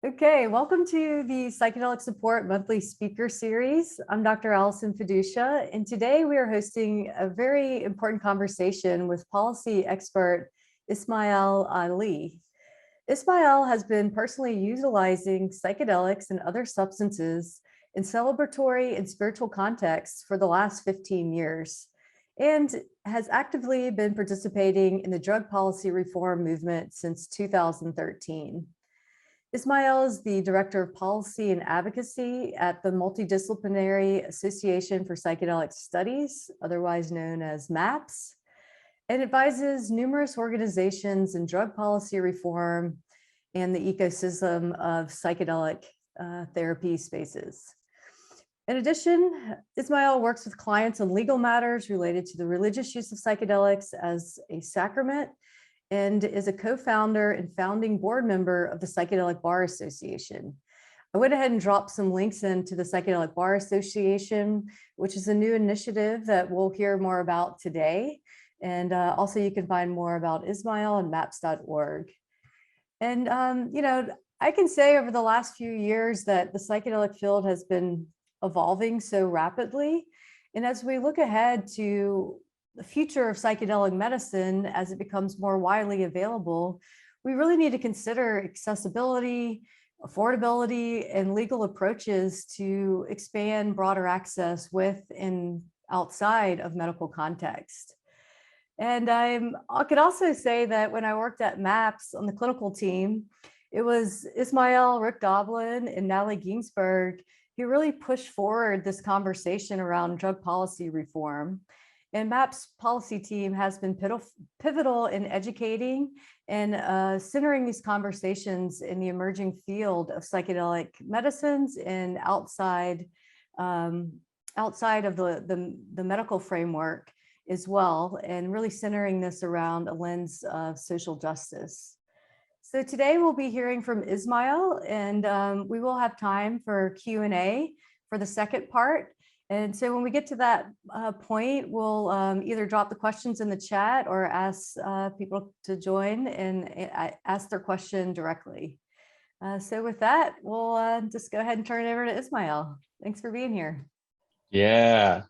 Okay, welcome to the Psychedelic Support monthly speaker series. I'm Dr. Allison Fiducia, and today we are hosting a very important conversation with policy expert Ismail Ali. Ismail has been personally utilizing psychedelics and other substances in celebratory and spiritual contexts for the last 15 years, and has actively been participating in the drug policy reform movement since 2013. Ismail is the Director of Policy and Advocacy at the Multidisciplinary Association for Psychedelic Studies, otherwise known as MAPS, and advises numerous organizations in drug policy reform and the ecosystem of psychedelic therapy spaces. In addition, Ismail works with clients on legal matters related to the religious use of psychedelics as a sacrament, and is a co-founder and founding board member of the Psychedelic Bar Association. I went ahead and dropped some links into the Psychedelic Bar Association, which is a new initiative that we'll hear more about today. And also you can find more about Ismail on maps.org. And, I can say over the last few years that the psychedelic field has been evolving so rapidly. And as we look ahead to the future of psychedelic medicine as it becomes more widely available, we really need to consider accessibility, affordability, and legal approaches to expand broader access with and outside of medical context. And I could also say that when I worked at MAPS on the clinical team, it was Ismail, Rick Doblin, and Natalie Ginsberg who really pushed forward this conversation around drug policy reform. And MAP's policy team has been pivotal in educating and centering these conversations in the emerging field of psychedelic medicines and outside of the medical framework as well, and really centering this around a lens of social justice. So today we'll be hearing from Ismail, and we will have time for Q&A for the second part. And so when we get to that point, we'll either drop the questions in the chat or ask people to join and ask their question directly. So with that, we'll just go ahead and turn it over to Ismail. Thanks for being here. Yeah,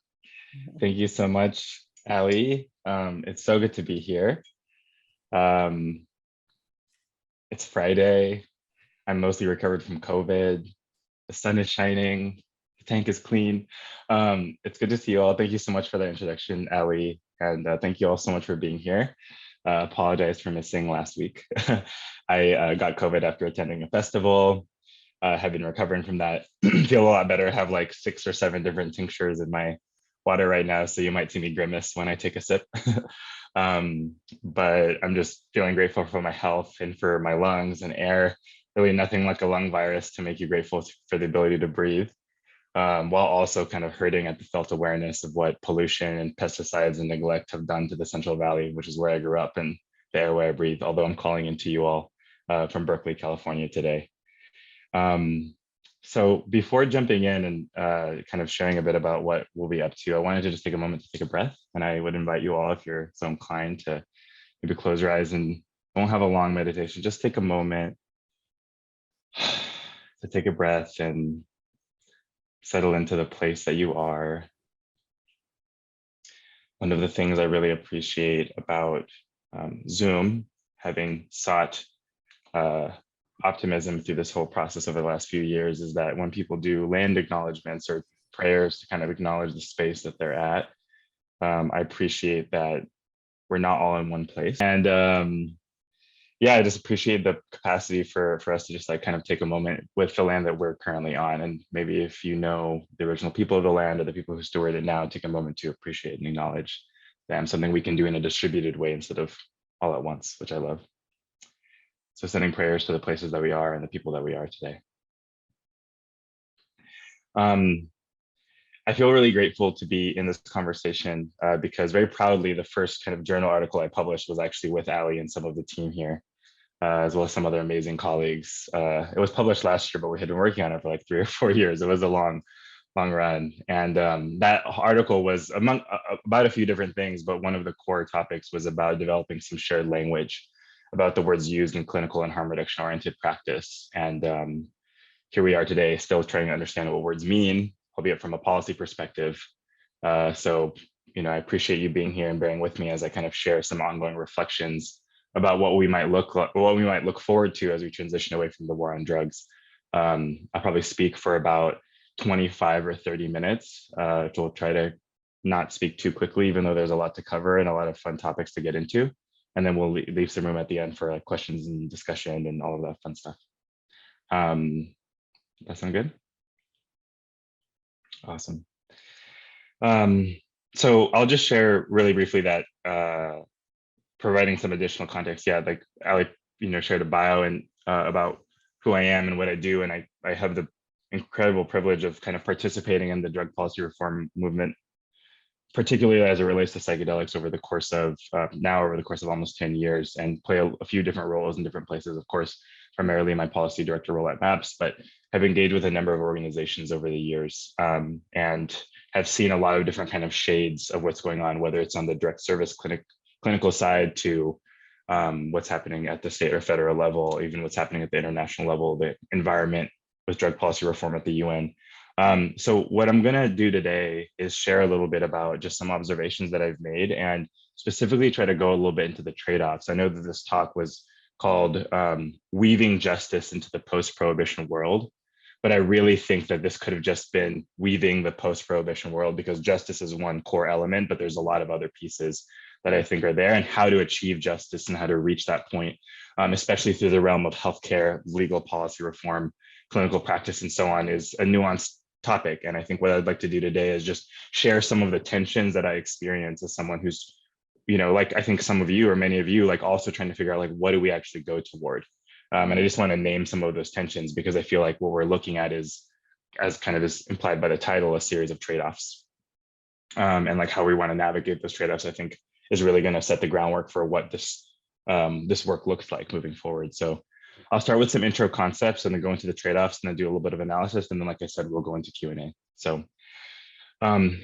thank you so much, Ali. It's so good to be here. It's Friday. I'm mostly recovered from COVID. The sun is shining. The tank is clean. It's good to see you all. Thank you so much for the introduction, Ali, and thank you all so much for being here. Apologize for missing last week. I got COVID after attending a festival. Have been recovering from that. Feel a lot better. Have like 6 or 7 different tinctures in my water right now, so you might see me grimace when I take a sip. But I'm just feeling grateful for my health and for my lungs and air. Really nothing like a lung virus to make you grateful for the ability to breathe. While also kind of hurting at the felt awareness of what pollution and pesticides and neglect have done to the Central Valley, which is where I grew up and the airway I breathe, although I'm calling into you all from Berkeley, California today. So before jumping in and kind of sharing a bit about what we'll be up to, I wanted to just take a moment to take a breath, and I would invite you all, if you're so inclined, to maybe close your eyes and won't have a long meditation. Just take a moment to take a breath and settle into the place that you are. One of the things I really appreciate about Zoom, having sought optimism through this whole process over the last few years, is that when people do land acknowledgements or prayers to kind of acknowledge the space that they're at, I appreciate that we're not all in one place. And yeah, I just appreciate the capacity for us to just like kind of take a moment with the land that we're currently on. And maybe if you know the original people of the land or the people who steward it now, take a moment to appreciate and acknowledge them, something we can do in a distributed way instead of all at once, which I love. So sending prayers to the places that we are and the people that we are today. I feel really grateful to be in this conversation because very proudly, the first kind of journal article I published was actually with Ali and some of the team here, as well as some other amazing colleagues. It was published last year, but we had been working on it for like 3 or 4 years. It was a long run. And that article was about a few different things, but one of the core topics was about developing some shared language about the words used in clinical and harm reduction oriented practice. And here we are today, still trying to understand what words mean, albeit from a policy perspective. So, I appreciate you being here and bearing with me as I kind of share some ongoing reflections about what we might look forward to as we transition away from the war on drugs. I'll probably speak for about 25 or 30 minutes. We'll try to not speak too quickly, even though there's a lot to cover and a lot of fun topics to get into. And then we'll leave some room at the end for questions and discussion and all of that fun stuff. That sound good? Awesome. So I'll just share really briefly that providing some additional context. Yeah, like Ali, shared a bio and about who I am and what I do, and I have the incredible privilege of kind of participating in the drug policy reform movement, particularly as it relates to psychedelics over the course of almost 10 years, and play a few different roles in different places. Of course, primarily my policy director role at MAPS, but have engaged with a number of organizations over the years, and have seen a lot of different kind of shades of what's going on, whether it's on the direct service clinical side to what's happening at the state or federal level, even what's happening at the international level, the environment with drug policy reform at the UN. So what I'm going to do today is share a little bit about just some observations that I've made and specifically try to go a little bit into the trade-offs. I know that this talk was called Weaving Justice into the Post-Prohibition World, but I really think that this could have just been weaving the post-prohibition world, because justice is one core element, but there's a lot of other pieces that I think are there, and how to achieve justice and how to reach that point, especially through the realm of healthcare, legal policy reform, clinical practice, and so on, is a nuanced topic. And I think what I'd like to do today is just share some of the tensions that I experience as someone who's, like I think some of you or many of you, like also trying to figure out like, what do we actually go toward? And I just want to name some of those tensions, because I feel like what we're looking at is, as kind of is implied by the title, a series of trade-offs. And like how we want to navigate those trade-offs, I think is really going to set the groundwork for what this work looks like moving forward. So I'll start with some intro concepts and then go into the trade-offs and then do a little bit of analysis. And then, like I said, we'll go into Q&A. So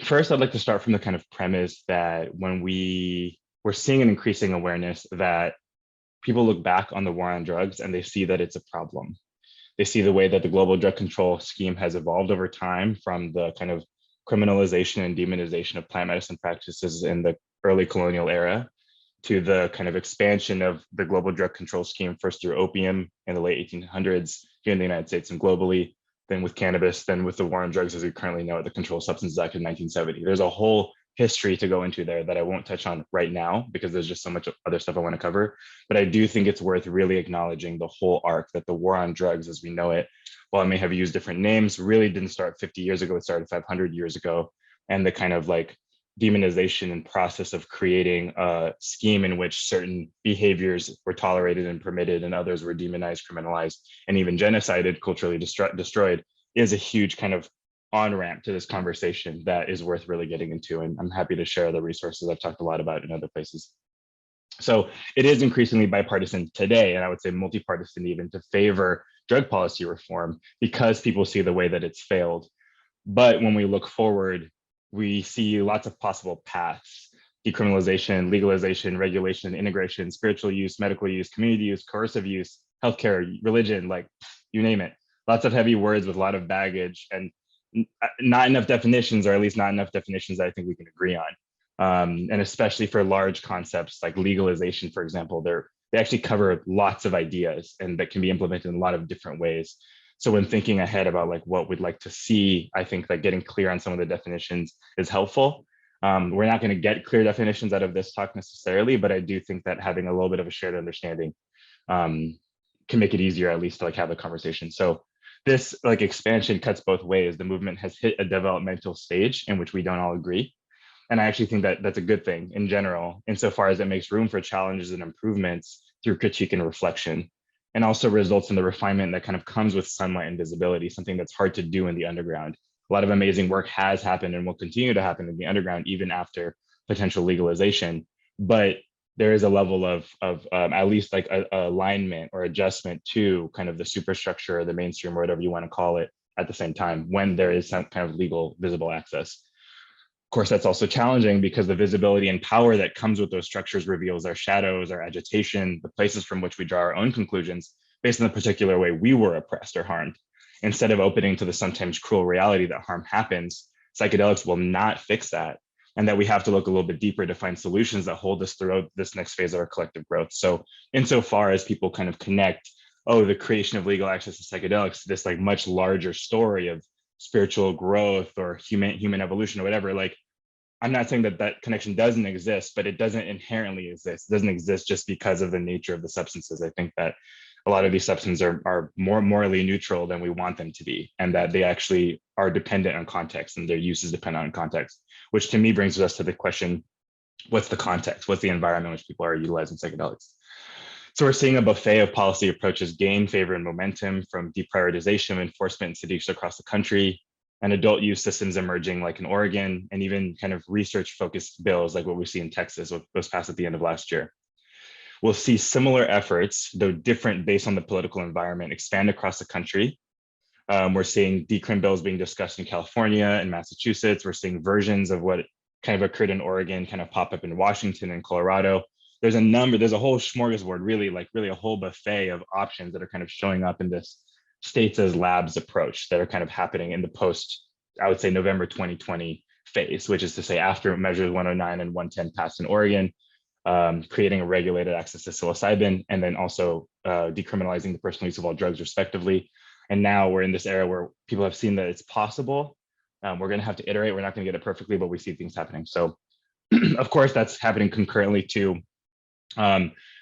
first, I'd like to start from the kind of premise that when we're seeing an increasing awareness that people look back on the war on drugs and they see that it's a problem. They see the way that the global drug control scheme has evolved over time, from the kind of criminalization and demonization of plant medicine practices in the early colonial era to the kind of expansion of the global drug control scheme, first through opium in the late 1800s here in the United States and globally, then with cannabis, then with the war on drugs as we currently know it, the Controlled Substances Act in 1970. There's a whole history to go into there that I won't touch on right now because there's just so much other stuff I want to cover. But I do think it's worth really acknowledging the whole arc that the war on drugs as we know it, while it may have used different names, really didn't start 50 years ago. It started 500 years ago. And the kind of like demonization and process of creating a scheme in which certain behaviors were tolerated and permitted and others were demonized, criminalized, and even genocided, culturally destroyed, is a huge kind of on-ramp to this conversation that is worth really getting into. And I'm happy to share the resources I've talked a lot about in other places. So it is increasingly bipartisan today, and I would say multi-partisan even, to favor drug policy reform because people see the way that it's failed. But when we look forward, we see lots of possible paths: decriminalization, legalization, regulation, integration, spiritual use, medical use, community use, coercive use, healthcare, religion, like you name it. Lots of heavy words with a lot of baggage and not enough definitions, or at least not enough definitions that I think we can agree on. And especially for large concepts like legalization, for example, they actually cover lots of ideas and that can be implemented in a lot of different ways. So when thinking ahead about like what we'd like to see, I think that getting clear on some of the definitions is helpful. We're not going to get clear definitions out of this talk necessarily, but I do think that having a little bit of a shared understanding can make it easier, at least to like have the conversation. So this like expansion cuts both ways. The movement has hit a developmental stage in which we don't all agree. And I actually think that that's a good thing in general, insofar as it makes room for challenges and improvements through critique and reflection, and also results in the refinement that kind of comes with sunlight and visibility, something that's hard to do in the underground. A lot of amazing work has happened and will continue to happen in the underground, even after potential legalization. But there is a level of at least like a alignment or adjustment to kind of the superstructure or the mainstream, or whatever you want to call it, at the same time, when there is some kind of legal visible access. Of course, that's also challenging because the visibility and power that comes with those structures reveals our shadows, our agitation, the places from which we draw our own conclusions based on the particular way we were oppressed or harmed. Instead of opening to the sometimes cruel reality that harm happens, psychedelics will not fix that, and that we have to look a little bit deeper to find solutions that hold us throughout this next phase of our collective growth. So insofar as people kind of connect, oh, the creation of legal access to psychedelics, this like much larger story of spiritual growth or human evolution or whatever, like I'm not saying that that connection doesn't exist, but it doesn't inherently exist. It doesn't exist just because of the nature of the substances. I think that a lot of these substances are more morally neutral than we want them to be, and that they actually are dependent on context and their use is dependent on context, which to me brings us to the question, what's the context? What's the environment in which people are utilizing psychedelics? So we're seeing a buffet of policy approaches gain favor and momentum, from deprioritization of enforcement in cities across the country, and adult use systems emerging like in Oregon, and even kind of research focused bills like what we see in Texas, what was passed at the end of last year. We'll see similar efforts, though different based on the political environment, expand across the country. We're seeing decrim bills being discussed in California and Massachusetts. We're seeing versions of what kind of occurred in Oregon kind of pop up in Washington and Colorado. There's a whole smorgasbord, really a whole buffet of options that are kind of showing up in this states as labs approach that are kind of happening in the post, I would say, November 2020 phase, which is to say after measures 109 and 110 passed in Oregon, creating a regulated access to psilocybin, and then also decriminalizing the personal use of all drugs respectively. And now we're in this era where people have seen that it's possible. We're going to have to iterate. We're not going to get it perfectly, but we see things happening. So of course, that's happening concurrently to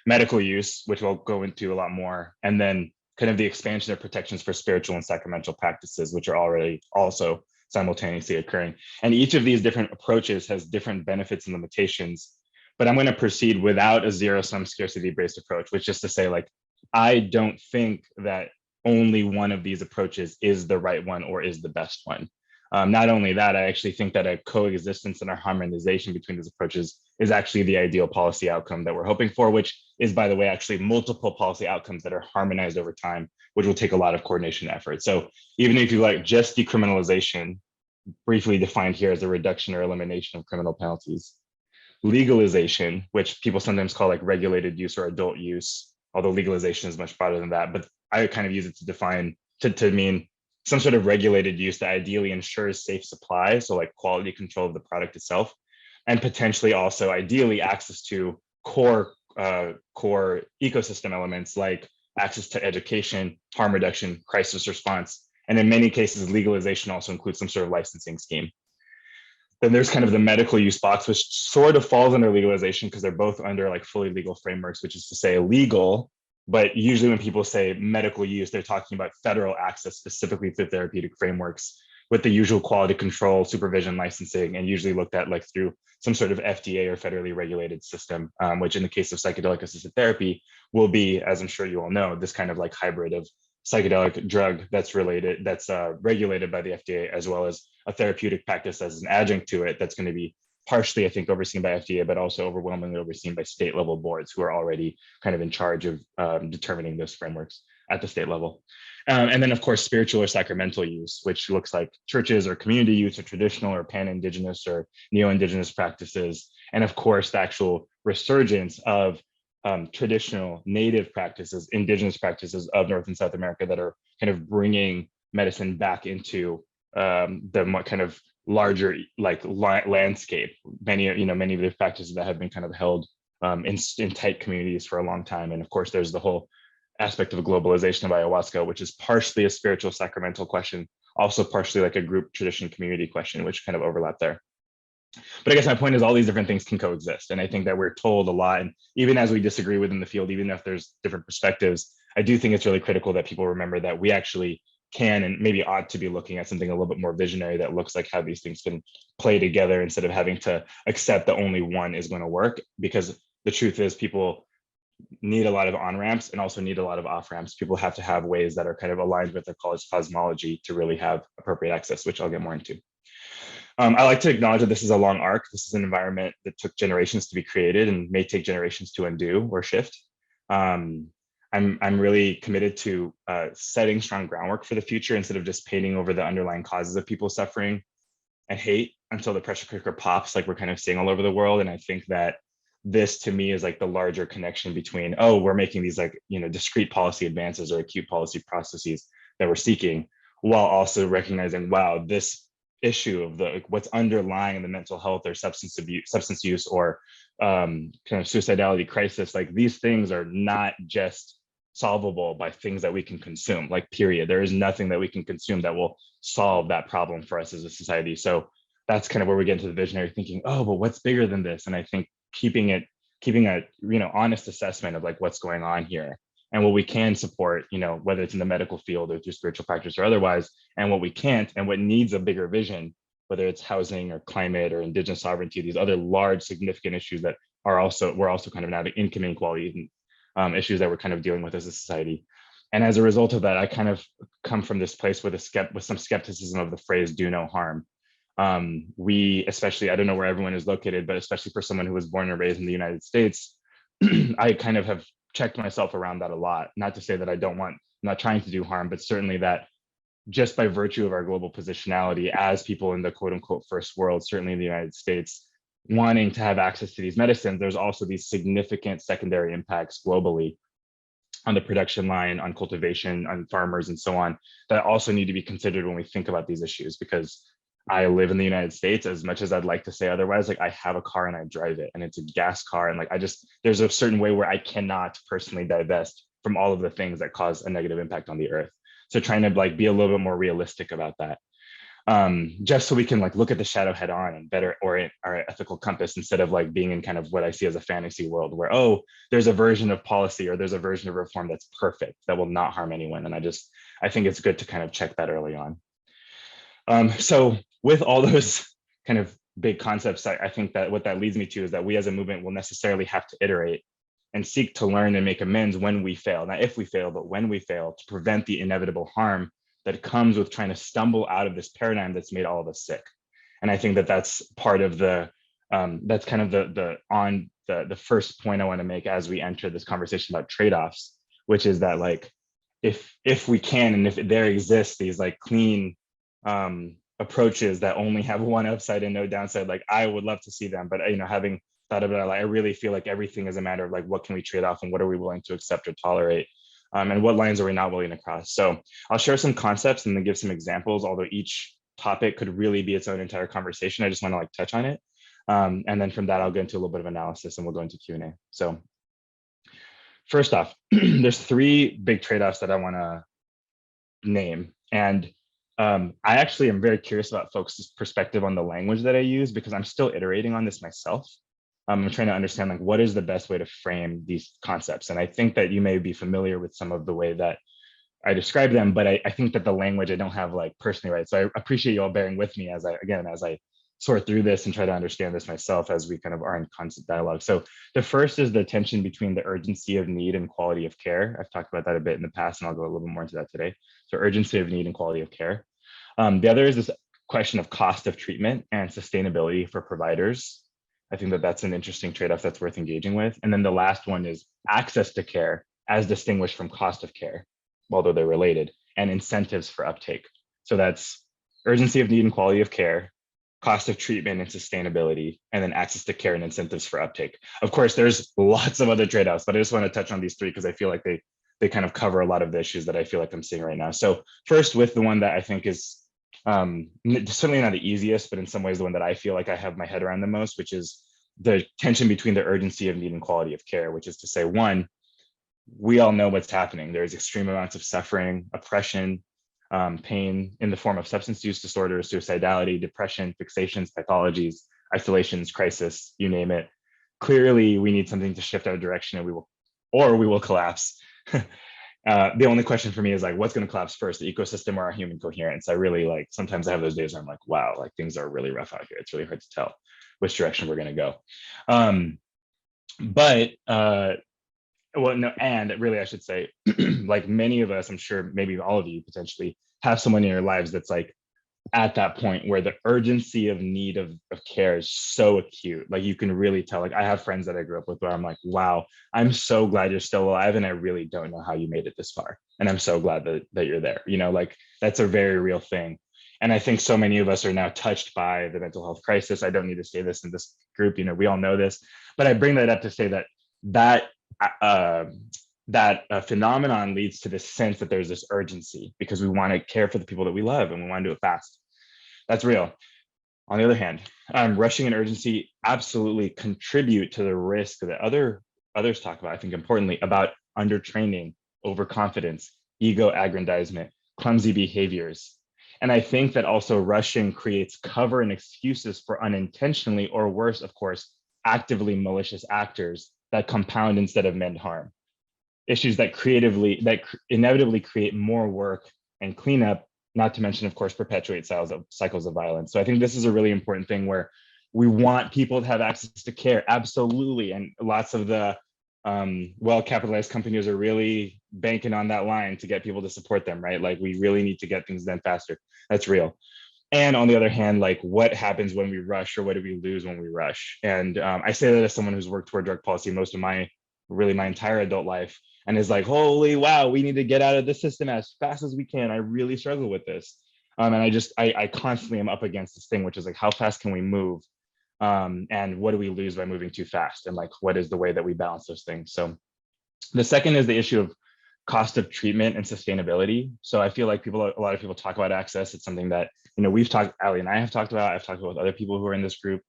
medical use, which we'll go into a lot more. And then kind of the expansion of protections for spiritual and sacramental practices, which are already also simultaneously occurring. And each of these different approaches has different benefits and limitations. But I'm going to proceed without a zero-sum scarcity-based approach, which is to say, like, I don't think that only one of these approaches is the right one or is the best one. Not only that, I actually think that a coexistence and a harmonization between these approaches is actually the ideal policy outcome that we're hoping for, which is, by the way, actually multiple policy outcomes that are harmonized over time, which will take a lot of coordination effort. So even if you like just decriminalization, briefly defined here as a reduction or elimination of criminal penalties, legalization, which people sometimes call like regulated use or adult use, although legalization is much broader than that, but I kind of use it to define, to mean some sort of regulated use that ideally ensures safe supply, so like quality control of the product itself, and potentially also ideally access to core ecosystem elements like access to education, harm reduction, crisis response, and in many cases, legalization also includes some sort of licensing scheme. Then there's kind of the medical use box, which sort of falls under legalization because they're both under like fully legal frameworks, which is to say legal. But usually when people say medical use, they're talking about federal access specifically through therapeutic frameworks with the usual quality control, supervision, licensing, and usually looked at like through some sort of FDA or federally regulated system, which in the case of psychedelic assisted therapy will be, as I'm sure you all know, this kind of like hybrid of psychedelic drug that's regulated by the FDA, as well as a therapeutic practice as an adjunct to it that's going to be partially, I think, overseen by FDA, but also overwhelmingly overseen by state level boards who are already kind of in charge of determining those frameworks at the state level. And then, of course, spiritual or sacramental use, which looks like churches or community use or traditional or pan-Indigenous or neo-Indigenous practices. And of course, the actual resurgence of traditional native practices, Indigenous practices of North and South America that are kind of bringing medicine back into the kind of larger like landscape. Many of the practices that have been kind of held in tight communities for a long time. And of course, there's the whole aspect of globalization of ayahuasca, which is partially a spiritual sacramental question, also partially like a group tradition community question, which kind of overlap there. But I guess my point is all these different things can coexist. And I think that we're told a lot, and even as we disagree within the field, even if there's different perspectives, I do think it's really critical that people remember that we actually can and maybe ought to be looking at something a little bit more visionary that looks like how these things can play together instead of having to accept that only one is going to work. Because the truth is people need a lot of on-ramps and also need a lot of off-ramps. People have to have ways that are kind of aligned with their college cosmology to really have appropriate access, which I'll get more into. I like to acknowledge that this is a long arc. This is an environment that took generations to be created and may take generations to undo or shift. I'm really committed to setting strong groundwork for the future instead of just painting over the underlying causes of people's suffering and hate. until the pressure cooker pops, like we're kind of seeing all over the world. And I think that this to me is like the larger connection between, oh, we're making these like, discrete policy advances or acute policy processes that we're seeking, while also recognizing, wow, this issue of the like, what's underlying the mental health or substance use or kind of suicidality crisis, like these things are not just solvable by things that we can consume, like period. There is nothing that we can consume that will solve that problem for us as a society. So that's kind of where we get into the visionary thinking, oh, but what's bigger than this? And I think keeping a honest assessment of like what's going on here and what we can support, whether it's in the medical field or through spiritual practice or otherwise, and what we can't and what needs a bigger vision, whether it's housing or climate or indigenous sovereignty, these other large significant issues that we're also kind of now the income inequality issues that we're kind of dealing with as a society. And as a result of that, I kind of come from this place with some skepticism of the phrase "do no harm." We, especially, I don't know where everyone is located, but especially for someone who was born and raised in the United States, I kind of have checked myself around that a lot. Not to say that I'm not trying to do harm, but certainly that just by virtue of our global positionality as people in the quote unquote first world, certainly in the United States, wanting to have access to these medicines, there's also these significant secondary impacts globally on the production line, on cultivation, on farmers, and so on, that also need to be considered when we think about these issues. Because I live in the United States, as much as I'd like to say otherwise, like I have a car and I drive it, and it's a gas car. And like, there's a certain way where I cannot personally divest from all of the things that cause a negative impact on the earth. So trying to like be a little bit more realistic about that. Just so we can like look at the shadow head on and better orient our ethical compass, instead of like being in kind of what I see as a fantasy world where, oh, there's a version of policy or there's a version of reform that's perfect, that will not harm anyone. And I think it's good to kind of check that early on. So with all those kind of big concepts, I think that what that leads me to is that we as a movement will necessarily have to iterate and seek to learn and make amends when we fail. Not if we fail, but when we fail, to prevent the inevitable harm that comes with trying to stumble out of this paradigm that's made all of us sick. And I think that that's part of that's kind of the first point I want to make as we enter this conversation about trade-offs, which is that like, if we can, and if there exists these like clean approaches that only have one upside and no downside, like I would love to see them. But having thought of it, I really feel like everything is a matter of like, what can we trade off and what are we willing to accept or tolerate? And what lines are we not willing to cross? So I'll share some concepts and then give some examples, although each topic could really be its own entire conversation. I just want to like touch on it. And then from that, I'll get into a little bit of analysis and we'll go into Q&A. So first off, there's three big trade-offs that I want to name. And I actually am very curious about folks' perspective on the language that I use, because I'm still iterating on this myself. I'm trying to understand like what is the best way to frame these concepts. And I think that you may be familiar with some of the way that I describe them, but I think that the language I don't have like personally right. So I appreciate you all bearing with me as I sort through this and try to understand this myself as we kind of are in constant dialogue. So the first is the tension between the urgency of need and quality of care. I've talked about that a bit in the past, and I'll go a little bit more into that today. So urgency of need and quality of care. The other is this question of cost of treatment and sustainability for providers. I think that that's an interesting trade-off that's worth engaging with. And then the last one is access to care as distinguished from cost of care, although they're related, and incentives for uptake. So that's urgency of need and quality of care, cost of treatment and sustainability, and then access to care and incentives for uptake. Of course, there's lots of other trade-offs, but I just want to touch on these three because I feel like they kind of cover a lot of the issues that I feel like I'm seeing right now. So first, with the one that I think is certainly not the easiest, but in some ways the one that I feel like I have my head around the most, which is the tension between the urgency of need and quality of care, which is to say, one, we all know what's happening. There's extreme amounts of suffering, oppression, pain in the form of substance use disorders, suicidality, depression, fixations, pathologies, isolations, crisis, you name it. Clearly, we need something to shift our direction, and we will collapse. The only question for me is like, what's going to collapse first, the ecosystem or our human coherence? I really like, sometimes I have those days where I'm like, wow, like things are really rough out here. It's really hard to tell which direction we're going to go. Well, no, and really, I should say, like many of us, I'm sure maybe all of you potentially have someone in your lives that's like at that point where the urgency of need of care is so acute. Like you can really tell, like I have friends that I grew up with where I'm like, wow, I'm so glad you're still alive. And I really don't know how you made it this far. And I'm so glad that you're there, like that's a very real thing. And I think so many of us are now touched by the mental health crisis. I don't need to say this in this group, we all know this, but I bring that up to say that phenomenon leads to this sense that there's this urgency because we want to care for the people that we love and we want to do it fast. That's real. On the other hand, rushing and urgency absolutely contribute to the risk that others talk about, I think importantly, about undertraining, overconfidence, ego aggrandizement, clumsy behaviors. And I think that also rushing creates cover and excuses for unintentionally, or worse, of course, actively malicious actors that compound instead of mend harm. Issues that inevitably create more work and cleanup, not to mention, of course, perpetuate cycles of violence. So I think this is a really important thing where we want people to have access to care, absolutely. And lots of the well-capitalized companies are really banking on that line to get people to support them, right? Like we really need to get things done faster. That's real. And on the other hand, like what happens when we rush, or what do we lose when we rush? And I say that as someone who's worked toward drug policy most of my entire adult life, and is like, holy wow, we need to get out of the system as fast as we can. I really struggle with this. And I constantly am up against this thing, which is like, how fast can we move? And what do we lose by moving too fast? And like, what is the way that we balance those things? So the second is the issue of cost of treatment and sustainability. So I feel like a lot of people talk about access. It's something that, we've talked, Ali and I have talked about, I've talked about with other people who are in this group.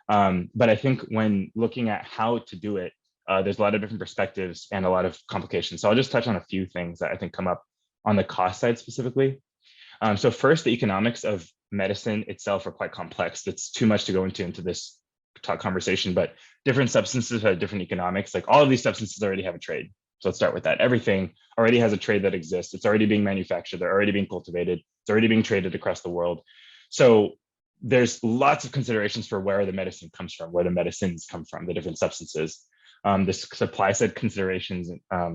But I think when looking at how to do it, there's a lot of different perspectives and a lot of complications. So I'll just touch on a few things that I think come up on the cost side specifically. So first, the economics of medicine itself are quite complex. It's too much to go into this conversation, but different substances have different economics. Like all of these substances already have a trade. So let's start with that. Everything already has a trade that exists. It's already being manufactured. They're already being cultivated. It's already being traded across the world. So there's lots of considerations for where the medicine comes from, where the medicines come from, the different substances. The supply side considerations,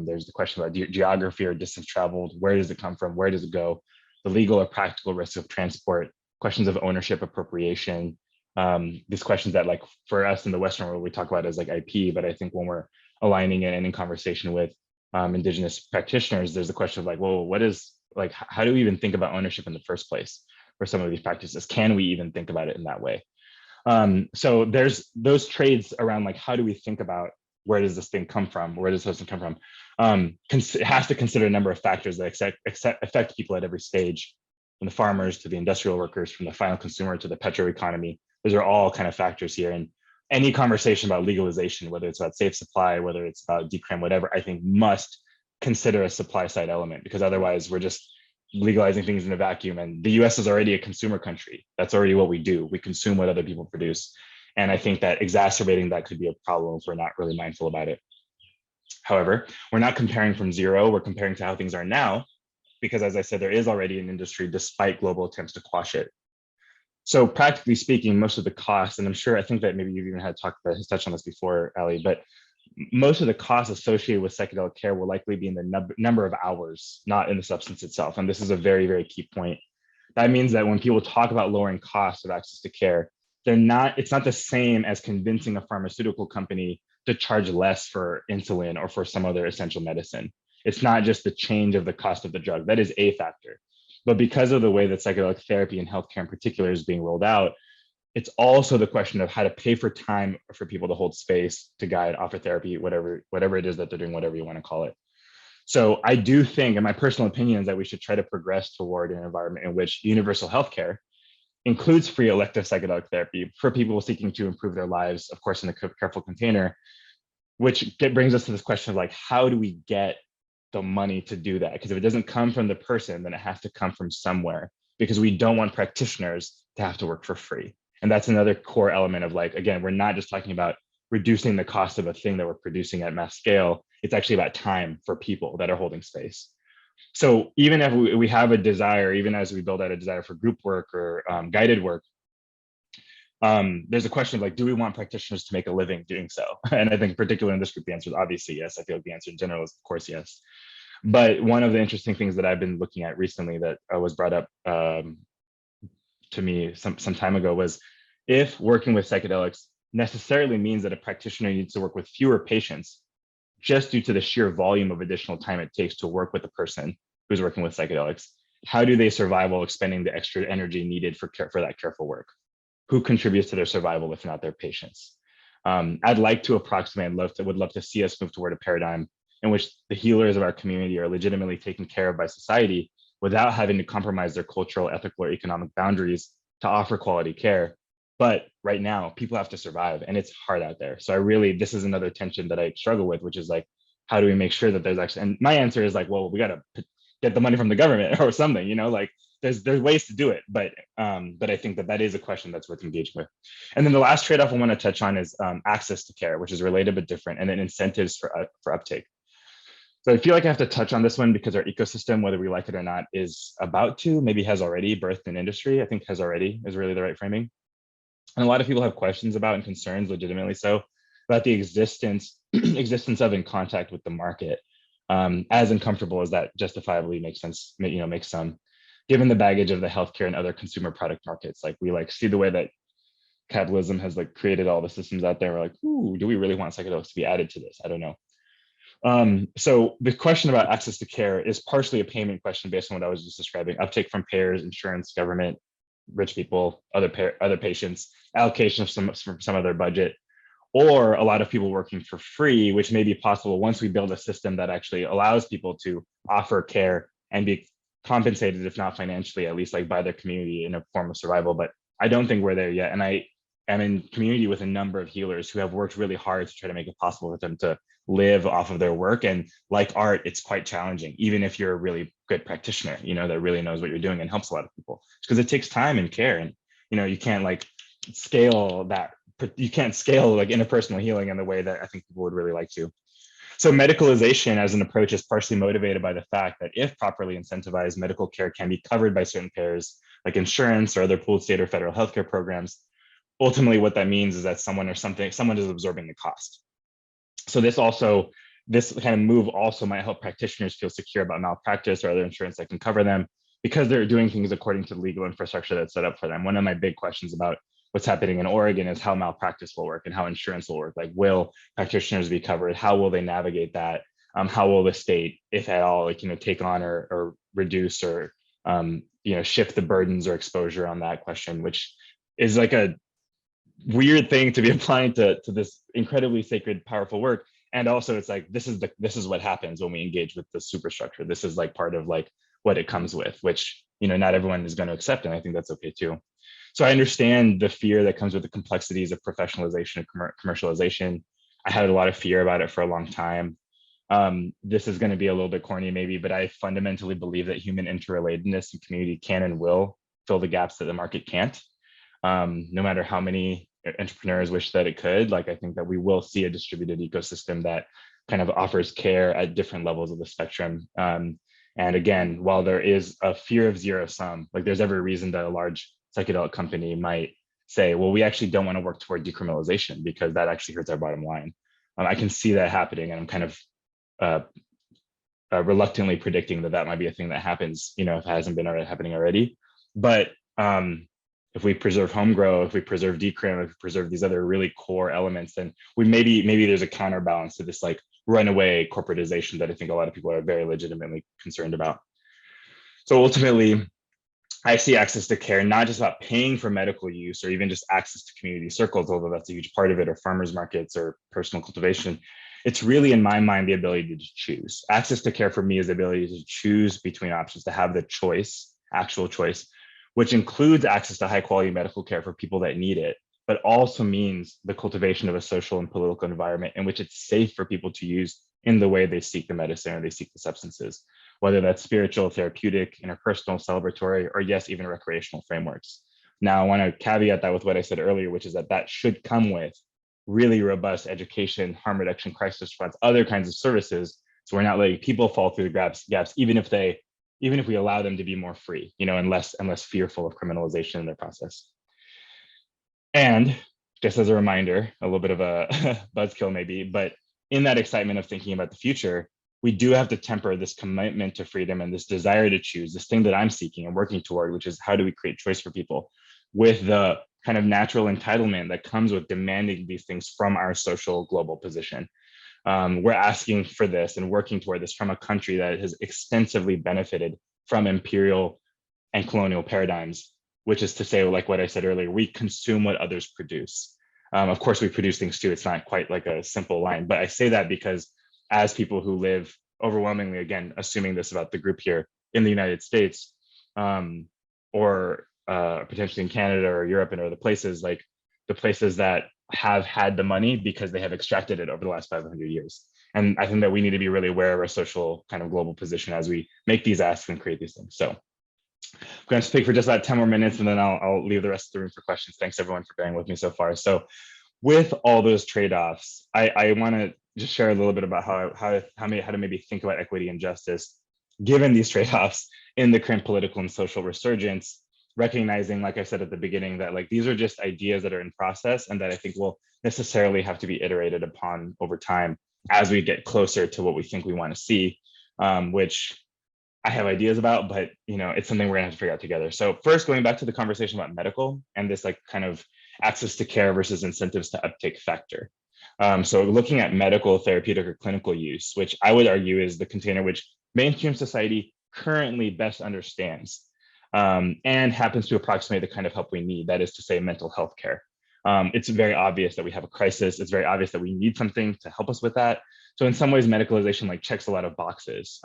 there's the question about geography or distance traveled. Where does it come from? Where does it go? The legal or practical risks of transport, questions of ownership, appropriation, these questions that like for us in the Western world, we talk about as like IP, but I think when we're aligning it and in conversation with indigenous practitioners, there's a question of like, well, what is like, how do we even think about ownership in the first place for some of these practices? Can we even think about it in that way? So there's those trades around like, how do we think about where does this thing come from? Where does this thing come from? It has to consider a number of factors that affect people at every stage, from the farmers to the industrial workers, from the final consumer to the petro economy. Those are all kind of factors here. And any conversation about legalization, whether it's about safe supply, whether it's about decrim, whatever, I think must consider a supply side element, because otherwise we're just legalizing things in a vacuum. And the US is already a consumer country. That's already what we do. We consume what other people produce. And I think that exacerbating that could be a problem if we're not really mindful about it. However, we're not comparing from zero, we're comparing to how things are now, because as I said, there is already an industry despite global attempts to quash it. So practically speaking, most of the costs, and I think that maybe you've even had touched on this before, Ali, but most of the costs associated with psychedelic care will likely be in the number of hours, not in the substance itself. And this is a very, very key point. That means that when people talk about lowering costs of access to care, it's not the same as convincing a pharmaceutical company to charge less for insulin or for some other essential medicine. It's not just the change of the cost of the drug. That is a factor. But because of the way that psychedelic therapy and healthcare in particular is being rolled out, it's also the question of how to pay for time for people to hold space, to guide, offer therapy, whatever it is that they're doing, whatever you want to call it. So I do think, in my personal opinion, is that we should try to progress toward an environment in which universal healthcare includes free elective psychedelic therapy for people seeking to improve their lives, of course, in a careful container, which brings us to this question of like, how do we get the money to do that? Because if it doesn't come from the person, then it has to come from somewhere, because we don't want practitioners to have to work for free. And that's another core element of like, again, we're not just talking about reducing the cost of a thing that we're producing at mass scale. It's actually about time for people that are holding space. So even if we have a desire, even as we build out a desire for group work or guided work, there's a question of like, do we want practitioners to make a living doing so? And I think particularly in this group, the answer is obviously yes. I feel like the answer in general is of course yes. But one of the interesting things that I've been looking at recently that was brought up to me some time ago was, if working with psychedelics necessarily means that a practitioner needs to work with fewer patients just due to the sheer volume of additional time it takes to work with a person who's working with psychedelics, how do they survive while expending the extra energy needed for that careful work? Who contributes to their survival if not their patients? I'd like to approximate, would love to see us move toward a paradigm in which the healers of our community are legitimately taken care of by society without having to compromise their cultural, ethical, or economic boundaries to offer quality care. But right now, people have to survive, and it's hard out there. So this is another tension that I struggle with, which is like, how do we make sure that there's actually, and my answer is like, well, we got to get the money from the government or something, like there's ways to do it, but I think that is a question that's worth engaging with. And then the last trade-off I want to touch on is access to care, which is related but different, and then incentives for uptake. So I feel like I have to touch on this one because our ecosystem, whether we like it or not, is about to, maybe has already birthed an industry. I think has already is really the right framing. And a lot of people have questions about and concerns, legitimately so, about the existence of in contact with the market. As uncomfortable as that justifiably makes sense, makes some, given the baggage of the healthcare and other consumer product markets. Like we see the way that capitalism has created all the systems out there. We're like, ooh, do we really want psychedelics to be added to this? I don't know. So the question about access to care is partially a payment question based on what I was just describing: uptake from payers, insurance, government, rich people, other patients, allocation of some of their budget, or a lot of people working for free, which may be possible once we build a system that actually allows people to offer care and be compensated, if not financially, at least by their community in a form of survival. But I don't think we're there yet. And I am in community with a number of healers who have worked really hard to try to make it possible for them to live off of their work. And like art, it's quite challenging, even if you're a really good practitioner, that really knows what you're doing and helps a lot of people, because it takes time and care. And, you can't scale that. You can't scale interpersonal healing in the way that I think people would really like to. So medicalization as an approach is partially motivated by the fact that if properly incentivized, medical care can be covered by certain payers like insurance or other pooled state or federal healthcare programs. Ultimately, what that means is that someone is absorbing the cost. So this kind of move also might help practitioners feel secure about malpractice or other insurance that can cover them, because they're doing things according to the legal infrastructure that's set up for them. One of my big questions about what's happening in Oregon is how malpractice will work and how insurance will work. Will practitioners be covered? How will they navigate that? How will the state, if at all, take on or reduce or shift the burdens or exposure on that question, which is a weird thing to be applying to this incredibly sacred, powerful work. And also it's this is what happens when we engage with the superstructure. This is part of what it comes with, which not everyone is going to accept, and I think that's okay too. So I understand the fear that comes with the complexities of professionalization and commercialization. I had a lot of fear about it for a long time. This is going to be a little bit corny maybe, but I fundamentally believe that human interrelatedness and community can and will fill the gaps that the market can't. No matter how many entrepreneurs wish that it could, I think that we will see a distributed ecosystem that kind of offers care at different levels of the spectrum. And again, while there is a fear of zero sum, there's every reason that a large psychedelic company might say, well, we actually don't want to work toward decriminalization because that actually hurts our bottom line. I can see that happening, and I'm kind of reluctantly predicting that might be a thing that happens, if it hasn't been happening already. But if we preserve home grow, if we preserve decrim, if we preserve these other really core elements, then we maybe there's a counterbalance to this runaway corporatization that I think a lot of people are very legitimately concerned about. So ultimately, I see access to care not just about paying for medical use or even just access to community circles, although that's a huge part of it, or farmers markets or personal cultivation. It's really, in my mind, the ability to choose. Access to care for me is the ability to choose between options, to have the choice, actual choice, which includes access to high quality medical care for people that need it, but also means the cultivation of a social and political environment in which it's safe for people to use in the way they seek the medicine or they seek the substances, whether that's spiritual, therapeutic, interpersonal, celebratory, or yes, even recreational frameworks. Now, I want to caveat that with what I said earlier, which is that should come with really robust education, harm reduction, crisis response, other kinds of services. So we're not letting people fall through the gaps, even if we allow them to be more free, and less fearful of criminalization in their process. And just as a reminder, a little bit of a buzzkill maybe, but in that excitement of thinking about the future, we do have to temper this commitment to freedom and this desire to choose, this thing that I'm seeking and working toward, which is how do we create choice for people, with the kind of natural entitlement that comes with demanding these things from our social global position. We're asking for this and working toward this from a country that has extensively benefited from imperial and colonial paradigms, which is to say, like what I said earlier, we consume what others produce. Of course, we produce things too. It's not quite like a simple line, but I say that because as people who live overwhelmingly, again, assuming this about the group here in the United States, or potentially in Canada or Europe and other places, like the places that have had the money because they have extracted it over the last 500 years. And I think that we need to be really aware of our social kind of global position as we make these asks and create these things. So I'm going to speak for just about 10 more minutes and then I'll leave the rest of the room for questions. Thanks everyone for bearing with me so far. So with all those trade-offs, I want to just share a little bit about how to maybe think about equity and justice, given these trade-offs in the current political and social resurgence, recognizing, like I said at the beginning, that like these are just ideas that are in process and that I think will necessarily have to be iterated upon over time as we get closer to what we think we want to see, which I have ideas about, but it's something we're gonna have to figure out together. So first, going back to the conversation about medical and this like kind of access to care versus incentives to uptake factor. So looking at medical, therapeutic, or clinical use, which I would argue is the container which mainstream society currently best understands and happens to approximate the kind of help we need, that is to say mental health care. It's very obvious that we have a crisis. It's very obvious that we need something to help us with that. So in some ways, medicalization like checks a lot of boxes.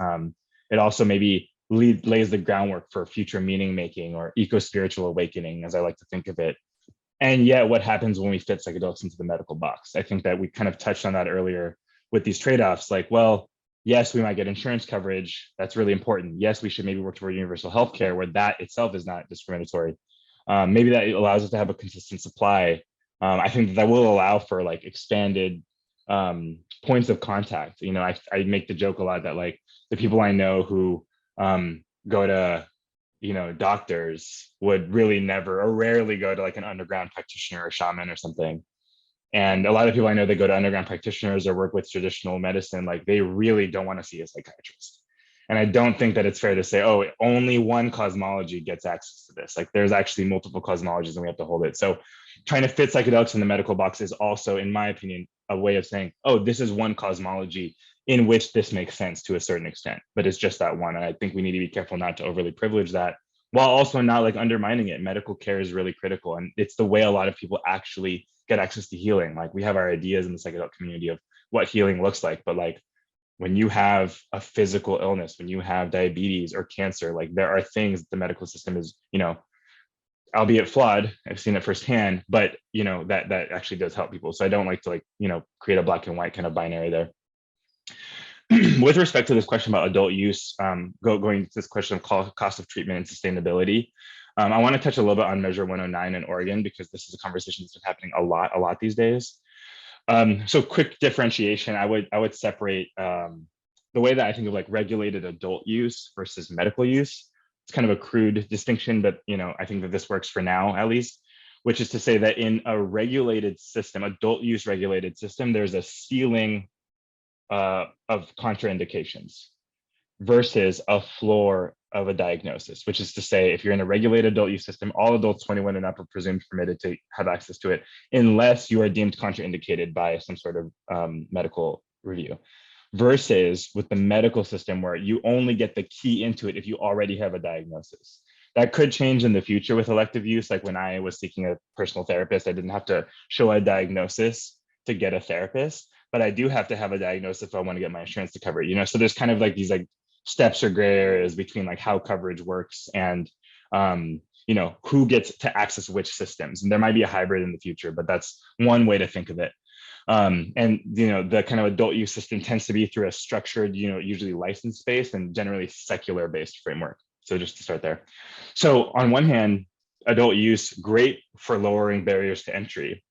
It also maybe lays the groundwork for future meaning making or eco-spiritual awakening, as I like to think of it. And yet what happens when we fit psychedelics into the medical box? I think that we kind of touched on that earlier with these trade-offs, like, well, yes, we might get insurance coverage. That's really important. Yes, we should maybe work toward universal healthcare where that itself is not discriminatory. Maybe that allows us to have a consistent supply. I think that will allow for like expanded points of contact. I make the joke a lot that like the people I know who go to doctors would really never or rarely go to like an underground practitioner or shaman or something. And a lot of people I know that go to underground practitioners or work with traditional medicine, like they really don't want to see a psychiatrist. And I don't think that it's fair to say, oh, only one cosmology gets access to this. Like there's actually multiple cosmologies and we have to hold it. So trying to fit psychedelics in the medical box is also, in my opinion, a way of saying, oh, this is one cosmology in which this makes sense to a certain extent, but it's just that one. And I think we need to be careful not to overly privilege that while also not like undermining it. Medical care is really critical. And it's the way a lot of people actually get access to healing. Like we have our ideas in the psychedelic community of what healing looks like, but like when you have a physical illness, when you have diabetes or cancer, like there are things that the medical system is, albeit flawed, I've seen it firsthand, but that actually does help people. So I don't like to create a black and white kind of binary there. With respect to this question about adult use, going to this question of cost of treatment and sustainability, I want to touch a little bit on Measure 109 in Oregon, because this is a conversation that's been happening a lot these days. So quick differentiation, I would separate the way that I think of like regulated adult use versus medical use. It's kind of a crude distinction, but I think that this works for now at least, which is to say that in a regulated system, adult use regulated system, there's a ceiling of contraindications versus a floor of a diagnosis, which is to say, if you're in a regulated adult use system, all adults 21 and up are presumed permitted to have access to it, unless you are deemed contraindicated by some sort of medical review. Versus with the medical system, where you only get the key into it if you already have a diagnosis. That could change in the future with elective use. Like when I was seeking a personal therapist, I didn't have to show a diagnosis to get a therapist, but I do have to have a diagnosis if I want to get my insurance to cover it. So there's kind of like these like steps or gray areas between like how coverage works and who gets to access which systems. And there might be a hybrid in the future, but that's one way to think of it. And the kind of adult use system tends to be through a structured, usually license-based and generally secular-based framework. So just to start there. So on one hand, adult use, great for lowering barriers to entry.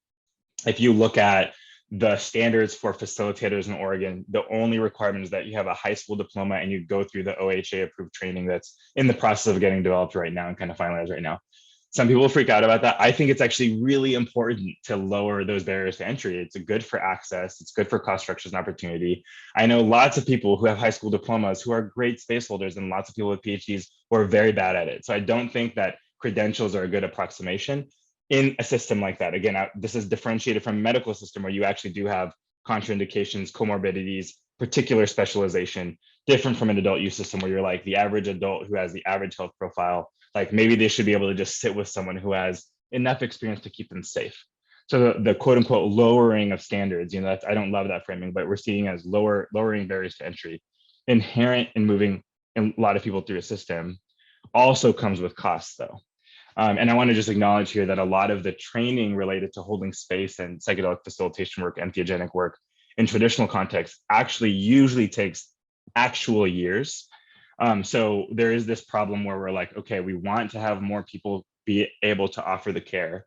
If you look at the standards for facilitators in Oregon, the only requirement is that you have a high school diploma and you go through the OHA approved training that's in the process of getting developed right now and kind of finalized right now. Some people freak out about that. I think it's actually really important to lower those barriers to entry. It's good for access. It's good for cost structures and opportunity. I know lots of people who have high school diplomas who are great space holders and lots of people with PhDs who are very bad at it. So I don't think that credentials are a good approximation in a system like that. Again, this is differentiated from a medical system where you actually do have contraindications, comorbidities, particular specialization different from an adult use system where you're like the average adult who has the average health profile, like maybe they should be able to just sit with someone who has enough experience to keep them safe. So the quote unquote lowering of standards, that's, I don't love that framing, but we're seeing as lowering barriers to entry, inherent in moving a lot of people through a system, also comes with costs though. And I want to just acknowledge here that a lot of the training related to holding space and psychedelic facilitation work, entheogenic work in traditional contexts actually usually takes actual years. So there is this problem where we're like, okay, we want to have more people be able to offer the care.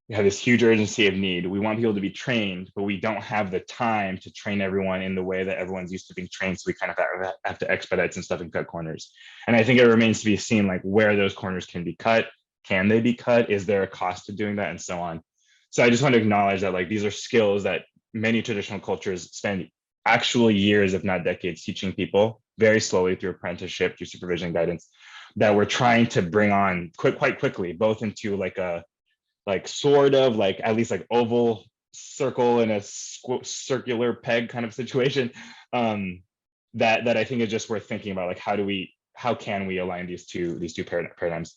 We have this huge urgency of need. We want people to be trained, but we don't have the time to train everyone in the way that everyone's used to being trained. So we kind of have to expedite some stuff and cut corners. And I think it remains to be seen like where those corners can be cut. Can they be cut? Is there a cost to doing that? And so on. So I just want to acknowledge that like these are skills that many traditional cultures spend actual years, if not decades, teaching people very slowly through apprenticeship, through supervision and guidance, that we're trying to bring on quite quickly, both into like a sort of like at least like oval circle in a circular peg kind of situation, that I think is just worth thinking about. Like how can we align these two paradigms?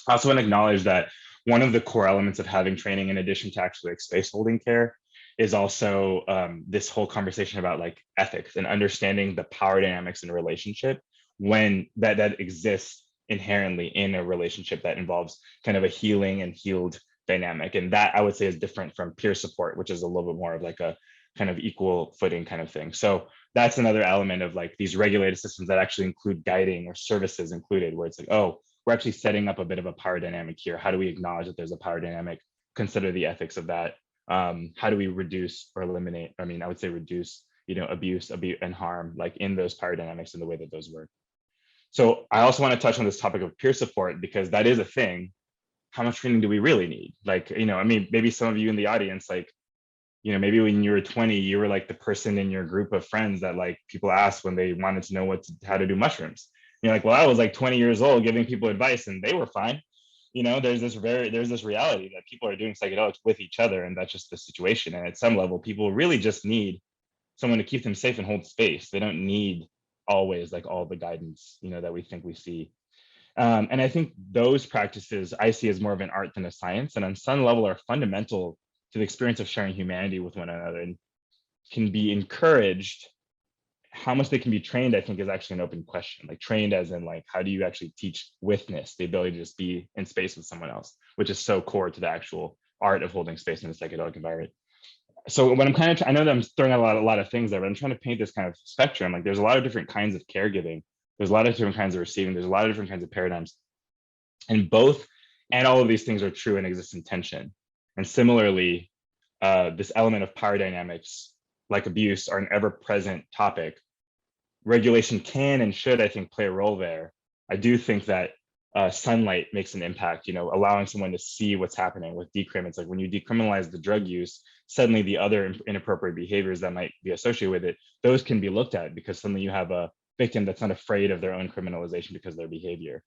I also want to acknowledge that one of the core elements of having training, in addition to actually like space holding care, is also this whole conversation about like ethics and understanding the power dynamics in a relationship when that exists inherently in a relationship that involves kind of a healing and healed dynamic. And that I would say is different from peer support, which is a little bit more of like a kind of equal footing kind of thing. So that's another element of like these regulated systems that actually include guiding or services included, where it's like, oh, we're actually setting up a bit of a power dynamic here. How do we acknowledge that there's a power dynamic? Consider the ethics of that. How do we reduce or eliminate? I mean, I would say reduce, abuse and harm, like in those power dynamics and the way that those work. So I also want to touch on this topic of peer support, because that is a thing. How much training do we really need? Like, I mean, maybe some of you in the audience, like, maybe when you were 20, you were like the person in your group of friends that like people asked when they wanted to know how to do mushrooms. You're like, well, I was like 20 years old giving people advice and they were fine. There's this reality that people are doing psychedelics with each other, and that's just the situation. And at some level, people really just need someone to keep them safe and hold space. They don't need always like all the guidance, that we think we see. And I think those practices I see as more of an art than a science, and on some level are fundamental to the experience of sharing humanity with one another, and can be encouraged. How much they can be trained, I think, is actually an open question. Like trained as in like, how do you actually teach witness, the ability to just be in space with someone else, which is so core to the actual art of holding space in a psychedelic environment. So when I'm I know that I'm throwing out a lot of things there, but I'm trying to paint this kind of spectrum. Like there's a lot of different kinds of caregiving. There's a lot of different kinds of receiving. There's a lot of different kinds of paradigms. And all of these things are true and exist in tension. And similarly, this element of power dynamics, like abuse, are an ever-present topic. Regulation can and should, I think, play a role there. I do think that sunlight makes an impact, allowing someone to see what's happening with decrim. It's like when you decriminalize the drug use, suddenly the other inappropriate behaviors that might be associated with it, those can be looked at, because suddenly you have a victim that's not afraid of their own criminalization because of their behavior.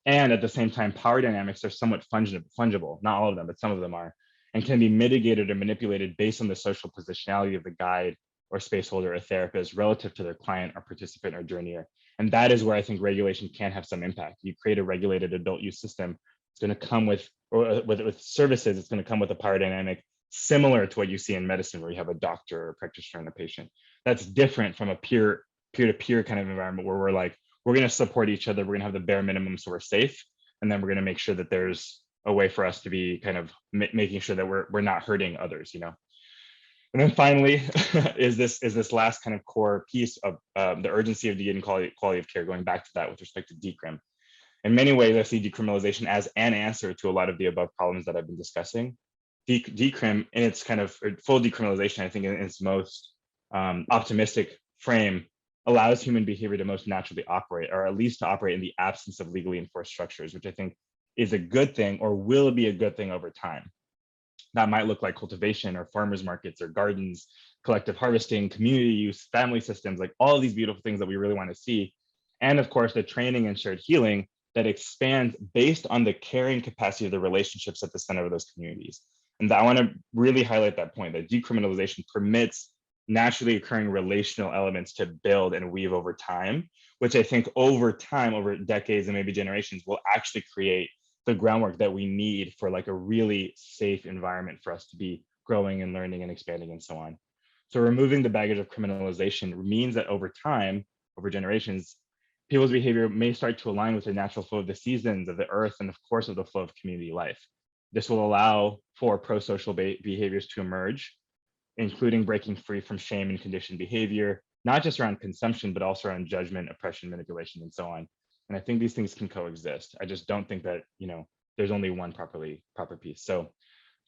And at the same time, power dynamics are somewhat fungible, not all of them, but some of them are, and can be mitigated or manipulated based on the social positionality of the guide or space holder or therapist relative to their client or participant or journeyer. And that is where I think regulation can have some impact. You create a regulated adult use system, it's going to come with services, it's going to come with a power dynamic similar to what you see in medicine, where you have a doctor or a practitioner and a patient. That's different from a peer-to-peer kind of environment where we're like, we're going to support each other, we're going to have the bare minimum so we're safe, and then we're going to make sure that there's a way for us to be kind of making sure that we're not hurting others, And then finally, is this last kind of core piece of the urgency of need and quality of care, going back to that with respect to decrim. In many ways, I see decriminalization as an answer to a lot of the above problems that I've been discussing. Decrim in its kind of full decriminalization, I think in its most optimistic frame, allows human behavior to most naturally operate, or at least to operate in the absence of legally enforced structures, which I think is a good thing, or will be a good thing over time. That might look like cultivation or farmers markets or gardens, collective harvesting, community use, family systems, like all of these beautiful things that we really want to see. And of course, the training and shared healing that expands based on the caring capacity of the relationships at the center of those communities. And I want to really highlight that point, that decriminalization permits naturally occurring relational elements to build and weave over time, which I think over time, over decades and maybe generations, will actually create the groundwork that we need for like a really safe environment for us to be growing and learning and expanding and so on. So removing the baggage of criminalization means that over time, over generations, people's behavior may start to align with the natural flow of the seasons, of the earth, and of course of the flow of community life. This will allow for pro-social behaviors to emerge, including breaking free from shame and conditioned behavior, not just around consumption, but also around judgment, oppression, manipulation, and so on. And I think these things can coexist. I just don't think that, there's only one proper piece. So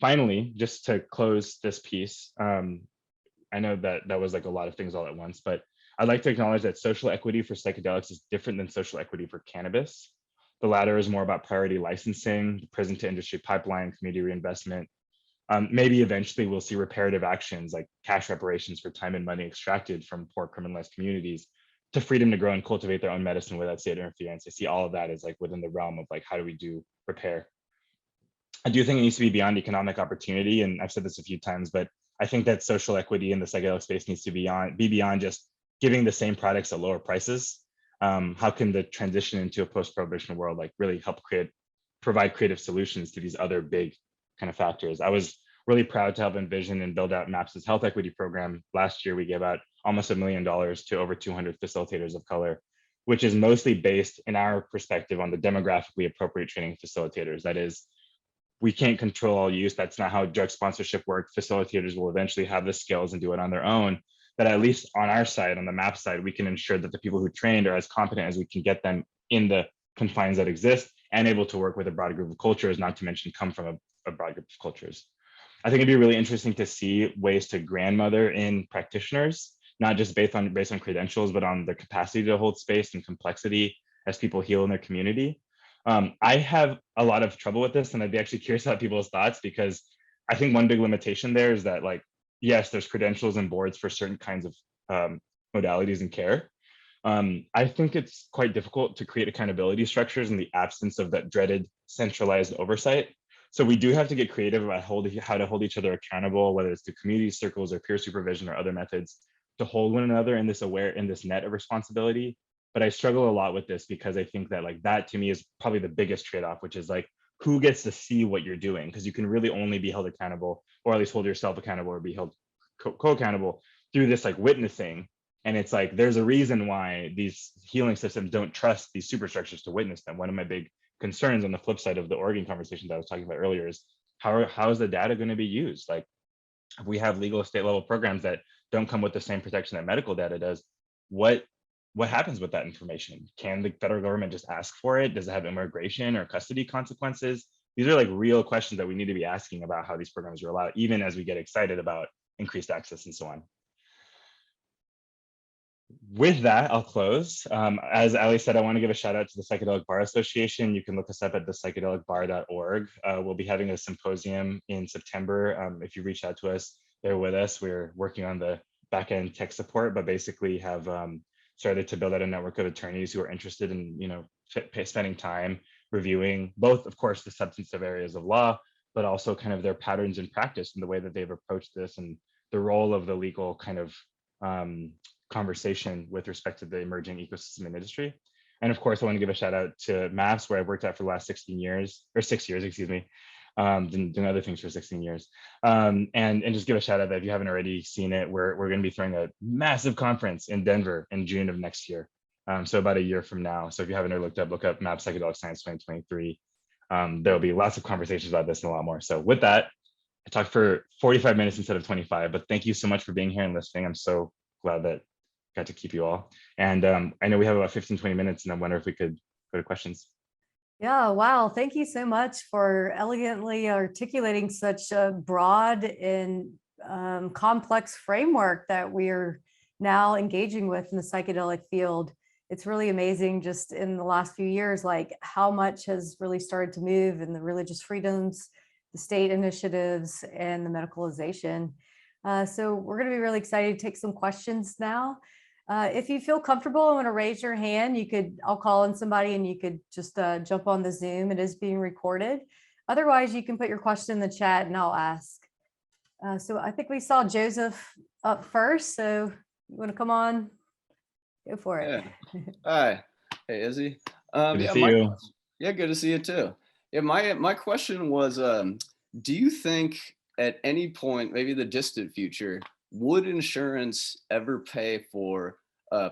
finally, just to close this piece, I know that was like a lot of things all at once, but I'd like to acknowledge that social equity for psychedelics is different than social equity for cannabis. The latter is more about priority licensing, prison to industry pipeline, community reinvestment. Maybe eventually we'll see reparative actions like cash reparations for time and money extracted from poor criminalized communities to freedom to grow and cultivate their own medicine without state interference. I see all of that as like within the realm of like, how do we do repair? I do think it needs to be beyond economic opportunity. And I've said this a few times, but I think that social equity in the psychedelic space needs to be beyond just giving the same products at lower prices. How can the transition into a post-prohibition world like really help provide creative solutions to these other big kind of factors? I was really proud to help envision and build out MAPS's health equity program. Last year, we gave out almost $1 million to over 200 facilitators of color, which is mostly based in our perspective on the demographically appropriate training facilitators. That is, we can't control all use. That's not how drug sponsorship works. Facilitators will eventually have the skills and do it on their own. But at least on our side, on the MAP side, we can ensure that the people who trained are as competent as we can get them in the confines that exist and able to work with a broad group of cultures, not to mention come from a broad group of cultures. I think it'd be really interesting to see ways to grandmother in practitioners, not just based on credentials, but on their capacity to hold space and complexity as people heal in their community. I have a lot of trouble with this, and I'd be actually curious about people's thoughts, because I think one big limitation there is that, like, yes, there's credentials and boards for certain kinds of modalities and care. I think it's quite difficult to create accountability structures in the absence of that dreaded centralized oversight. So we do have to get creative about how to hold each other accountable, whether it's through community circles or peer supervision or other methods, to hold one another in this net of responsibility. But I struggle a lot with this because I think that like that to me is probably the biggest trade-off, which is like, who gets to see what you're doing? Because you can really only be held accountable, or at least hold yourself accountable or be held co-accountable through this like witnessing. And it's like, there's a reason why these healing systems don't trust these superstructures to witness them. One of my big concerns on the flip side of the Oregon conversation that I was talking about earlier is how is the data going to be used? Like, if we have legal state level programs that don't come with the same protection that medical data does, what happens with that information? Can the federal government just ask for it? Does it have immigration or custody consequences? These are like real questions that we need to be asking about how these programs are allowed, even as we get excited about increased access and so on. With that, I'll close. As Ali said, I want to give a shout out to the Psychedelic Bar Association. You can look us up at thepsychedelicbar.org. We'll be having a symposium in September. If you reach out to us, they're with us. We're working on the back-end tech support, but basically have started to build out a network of attorneys who are interested in, spending time reviewing both, of course, the substantive areas of law, but also kind of their patterns in practice and the way that they've approached this and the role of the legal kind of conversation with respect to the emerging ecosystem and industry. And of course, I want to give a shout out to MAPS, where I've worked at for the last 6 years, excuse me, doing other things for 16 years. And just give a shout out that if you haven't already seen it, we're going to be throwing a massive conference in Denver in June of next year. So about a year from now. So if you haven't already look up MAPS Psychedelic Science 2023. There'll be lots of conversations about this and a lot more. So with that, I talked for 45 minutes instead of 25, but thank you so much for being here and listening. I'm so glad that got to keep you all. And I know we have about 15, 20 minutes, and I wonder if we could go to questions. Yeah, wow. Thank you so much for elegantly articulating such a broad and complex framework that we're now engaging with in the psychedelic field. It's really amazing just in the last few years, like how much has really started to move in the religious freedoms, the state initiatives, and the medicalization. So we're going to be really excited to take some questions now. If you feel comfortable and want to raise your hand, I'll call on somebody and you could just jump on the Zoom. It is being recorded. Otherwise, you can put your question in the chat and I'll ask. So I think we saw Joseph up first. So you want to come on? Go for it. Yeah. Hi. Hey, Izzy. Good to Yeah, see you. yeah, good to see you too. Yeah, my question was, do you think at any point, maybe the distant future, would insurance ever pay for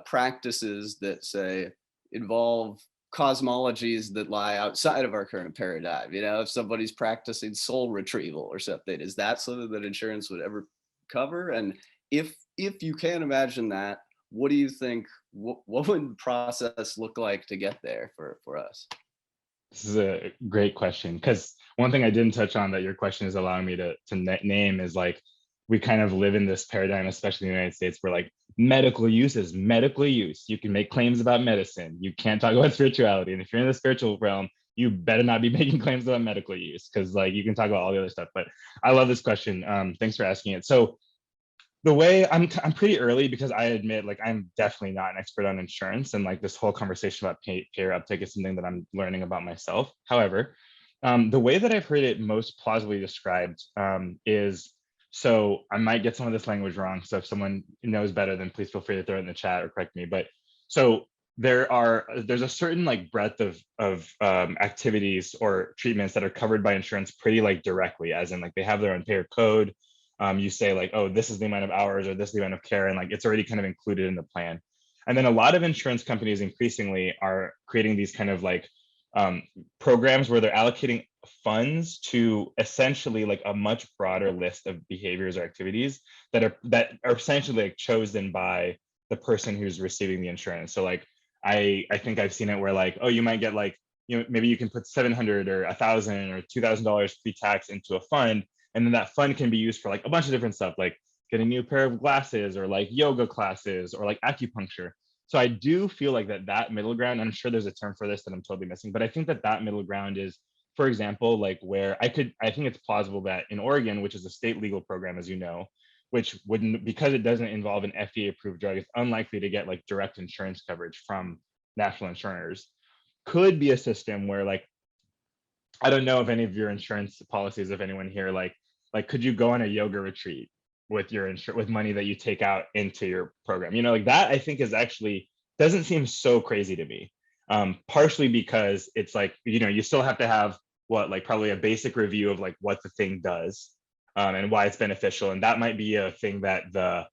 practices that say involve cosmologies that lie outside of our current paradigm? You know, if somebody's practicing soul retrieval or something, is that something that insurance would ever cover? And if you can imagine that, what do you think? What would the process look like to get there for us? This is a great question, because one thing I didn't touch on that your question is allowing me to name is like, we kind of live in this paradigm, especially in the United States, where like medical use is medical use. You can make claims about medicine. You can't talk about spirituality. And if you're in the spiritual realm, you better not be making claims about medical use, because like you can talk about all the other stuff. But I love this question. Thanks for asking it. So the way I'm pretty early, because I admit like I'm definitely not an expert on insurance, and like this whole conversation about payer uptake is something that I'm learning about myself. However, the way that I've heard it most plausibly described is, so I might get some of this language wrong, so if someone knows better, then please feel free to throw it in the chat or correct me. But so there's a certain like breadth of activities or treatments that are covered by insurance pretty like directly, as in like they have their own payer code. You say like, oh, this is the amount of hours or this is the amount of care, and like it's already kind of included in the plan. And then a lot of insurance companies increasingly are creating these kind of like programs where they're allocating funds to essentially like a much broader list of behaviors or activities that are essentially like chosen by the person who's receiving the insurance. So like I think I've seen it where like, oh, you might get like, you know, maybe you can put $700 or $1,000 or $2,000 pre-tax into a fund, and then that fund can be used for like a bunch of different stuff, like get a new pair of glasses or like yoga classes or like acupuncture. So I do feel like that middle ground, I'm sure there's a term for this that I'm totally missing, but I think that middle ground is, for example, like where I think it's plausible that in Oregon, which is a state legal program, as you know, which wouldn't, because it doesn't involve an FDA approved drug, it's unlikely to get like direct insurance coverage from national insurers, could be a system where like, I don't know if any of your insurance policies, if anyone here, like could you go on a yoga retreat with your with money that you take out into your program? You know, like that I think is actually doesn't seem so crazy to me. Partially because it's like, you know, you still have to have what, like probably a basic review of like what the thing does and why it's beneficial. And that might be a thing that the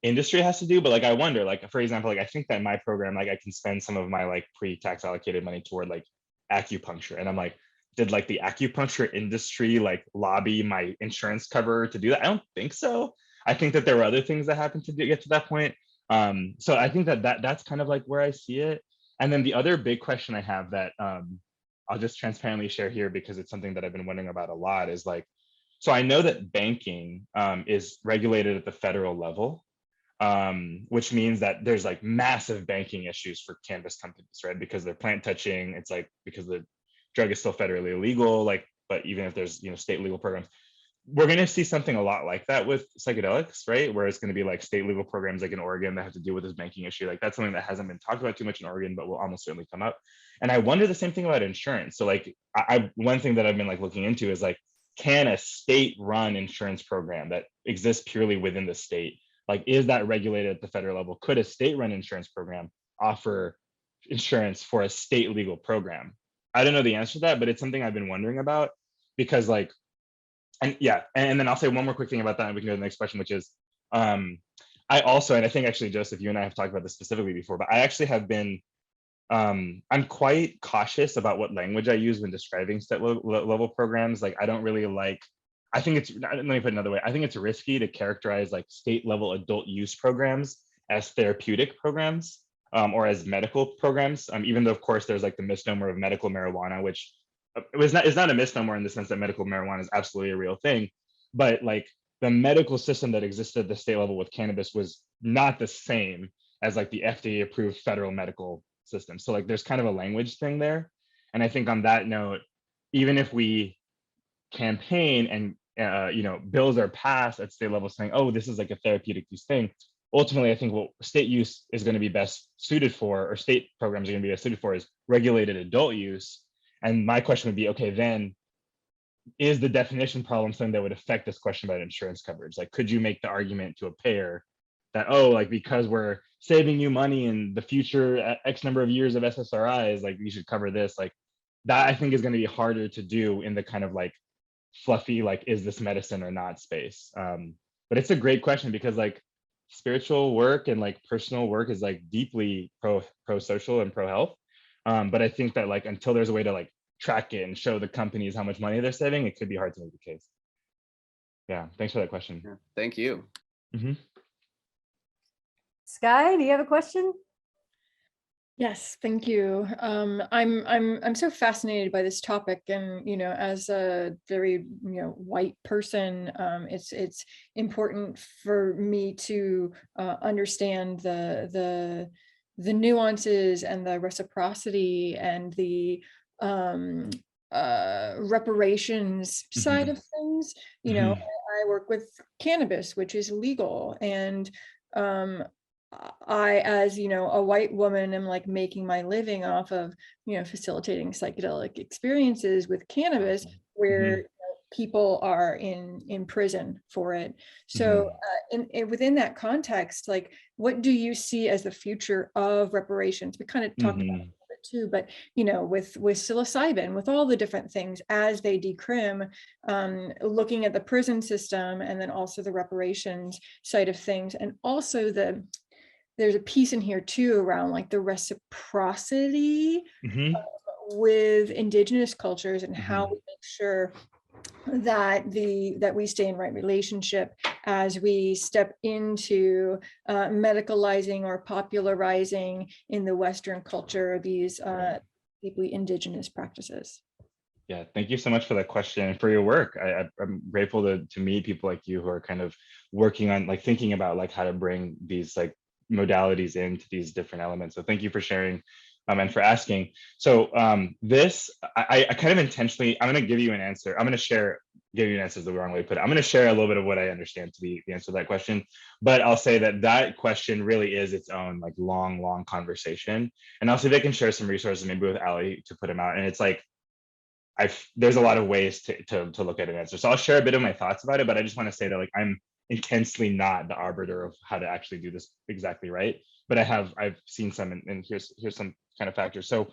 industry has to do. But like, I wonder, like, for example, like I think that my program, like I can spend some of my like pre-tax allocated money toward like acupuncture. And I'm like, did like the acupuncture industry like lobby my insurance cover to do that? I don't think so. I think that there were other things that happened to get to that point. So I think that's kind of like where I see it. And then the other big question I have that I'll just transparently share here, because it's something that I've been wondering about a lot, is like, so I know that banking is regulated at the federal level, which means that there's like massive banking issues for cannabis companies, right? Because they're plant touching. It's like, because the drug is still federally illegal, like, but even if there's, you know, state legal programs, we're going to see something a lot like that with psychedelics, right? Where it's going to be like state legal programs like in Oregon that have to deal with this banking issue. Like that's something that hasn't been talked about too much in Oregon, but will almost certainly come up. And I wonder the same thing about insurance. So like, one thing that I've been like looking into is like, can a state run insurance program that exists purely within the state, like, is that regulated at the federal level? Could a state run insurance program offer insurance for a state legal program? I don't know the answer to that, but it's something I've been wondering about, because like, and yeah, and then I'll say one more quick thing about that, and we can go to the next question, which is, I also, and I think actually, Joseph, you and I have talked about this specifically before, but I actually have been, I'm quite cautious about what language I use when describing state level programs. Like, I don't really like, I think it's, let me put it another way, I think it's risky to characterize like state level adult use programs as therapeutic programs. Or as medical programs, even though of course there's like the misnomer of medical marijuana, which it's not a misnomer in the sense that medical marijuana is absolutely a real thing, but like the medical system that existed at the state level with cannabis was not the same as like the FDA approved federal medical system. So like there's kind of a language thing there. And I think on that note, even if we campaign and you know, bills are passed at state level saying, oh, this is like a therapeutic use thing, ultimately, I think what state use is going to be best suited for, or state programs are going to be best suited for, is regulated adult use. And my question would be, okay, then is the definition problem something that would affect this question about insurance coverage? Like, could you make the argument to a payer that, oh, like because we're saving you money in the future X number of years of SSRIs, like you should cover this? Like that I think is going to be harder to do in the kind of like fluffy, like, is this medicine or not space. But it's a great question because like spiritual work and like personal work is like deeply pro social and pro health. But I think that like until there's a way to like track it and show the companies how much money they're saving, it could be hard to make the case. Yeah, thanks for that question. Yeah, thank you. Sky, do you have a question? Yes, thank you. I'm so fascinated by this topic, and as a very white person, it's important for me to understand the nuances and the reciprocity and the reparations side of things. I work with cannabis, which is legal, and I, as a white woman, am like making my living off of facilitating psychedelic experiences with cannabis, where people are in prison for it. So within that context, like, what do you see as the future of reparations? We kind of talked about it too, but with psilocybin, with all the different things as they decrim, looking at the prison system, and then also the reparations side of things, and also there's a piece in here too around like the reciprocity with indigenous cultures, and how we make sure that we stay in right relationship as we step into medicalizing or popularizing in the Western culture these deeply indigenous practices. Yeah, thank you so much for that question and for your work. I'm grateful to meet people like you who are kind of working on like thinking about like how to bring these like modalities into these different elements. So thank you for sharing and for asking. So this, I kind of intentionally, I'm going to give you an answer. I'm going to give you an answer is the wrong way to put it. I'm going to share a little bit of what I understand to be the answer to that question, but I'll say that question really is its own like long conversation. And I'll see if I can share some resources maybe with Ali to put them out. And it's like, there's a lot of ways to look at an answer. So I'll share a bit of my thoughts about it, but I just want to say that like I'm intensely not the arbiter of how to actually do this exactly right. But I've seen some, and here's some kind of factors. So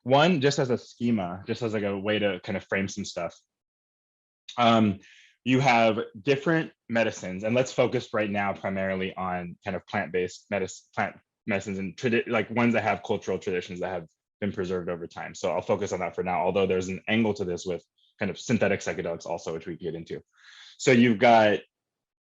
one, just as a schema, just as like a way to kind of frame some stuff. You have different medicines, and let's focus right now primarily on kind of plant-based plant medicines and like ones that have cultural traditions that have been preserved over time. So I'll focus on that for now, although there's an angle to this with kind of synthetic psychedelics also, which we can get into. So you've got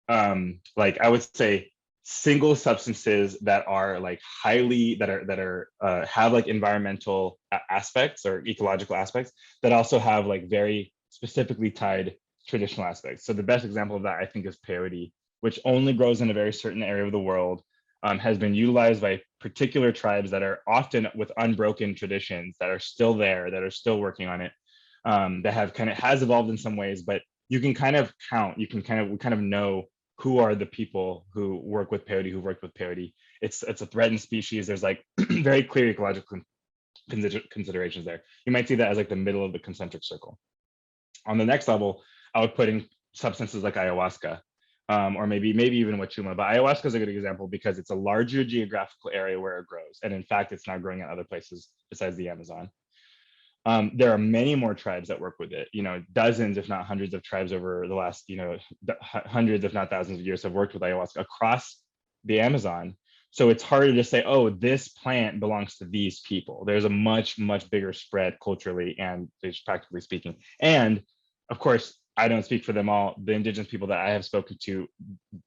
like I would say single substances that are like highly have like environmental aspects or ecological aspects that also have like very specifically tied traditional aspects. So the best example of that I think is peyote, which only grows in a very certain area of the world, has been utilized by particular tribes that are often with unbroken traditions that are still there, that are still working on it, that have has evolved in some ways, but you can kind of count, we kind of know who are the people who work with peyote, who worked with peyote. It's a threatened species. There's like very clear ecological considerations there. You might see that as like the middle of the concentric circle. On the next level, I would put in substances like ayahuasca, or maybe even wachuma. But ayahuasca is a good example because it's a larger geographical area where it grows. And in fact, it's now growing in other places besides the Amazon. There are many more tribes that work with it. Dozens, if not hundreds of tribes over the last, hundreds, if not thousands of years have worked with ayahuasca across the Amazon. So it's harder to say, oh, this plant belongs to these people. There's a much bigger spread culturally and practically speaking. And of course, I don't speak for them all. The indigenous people that I have spoken to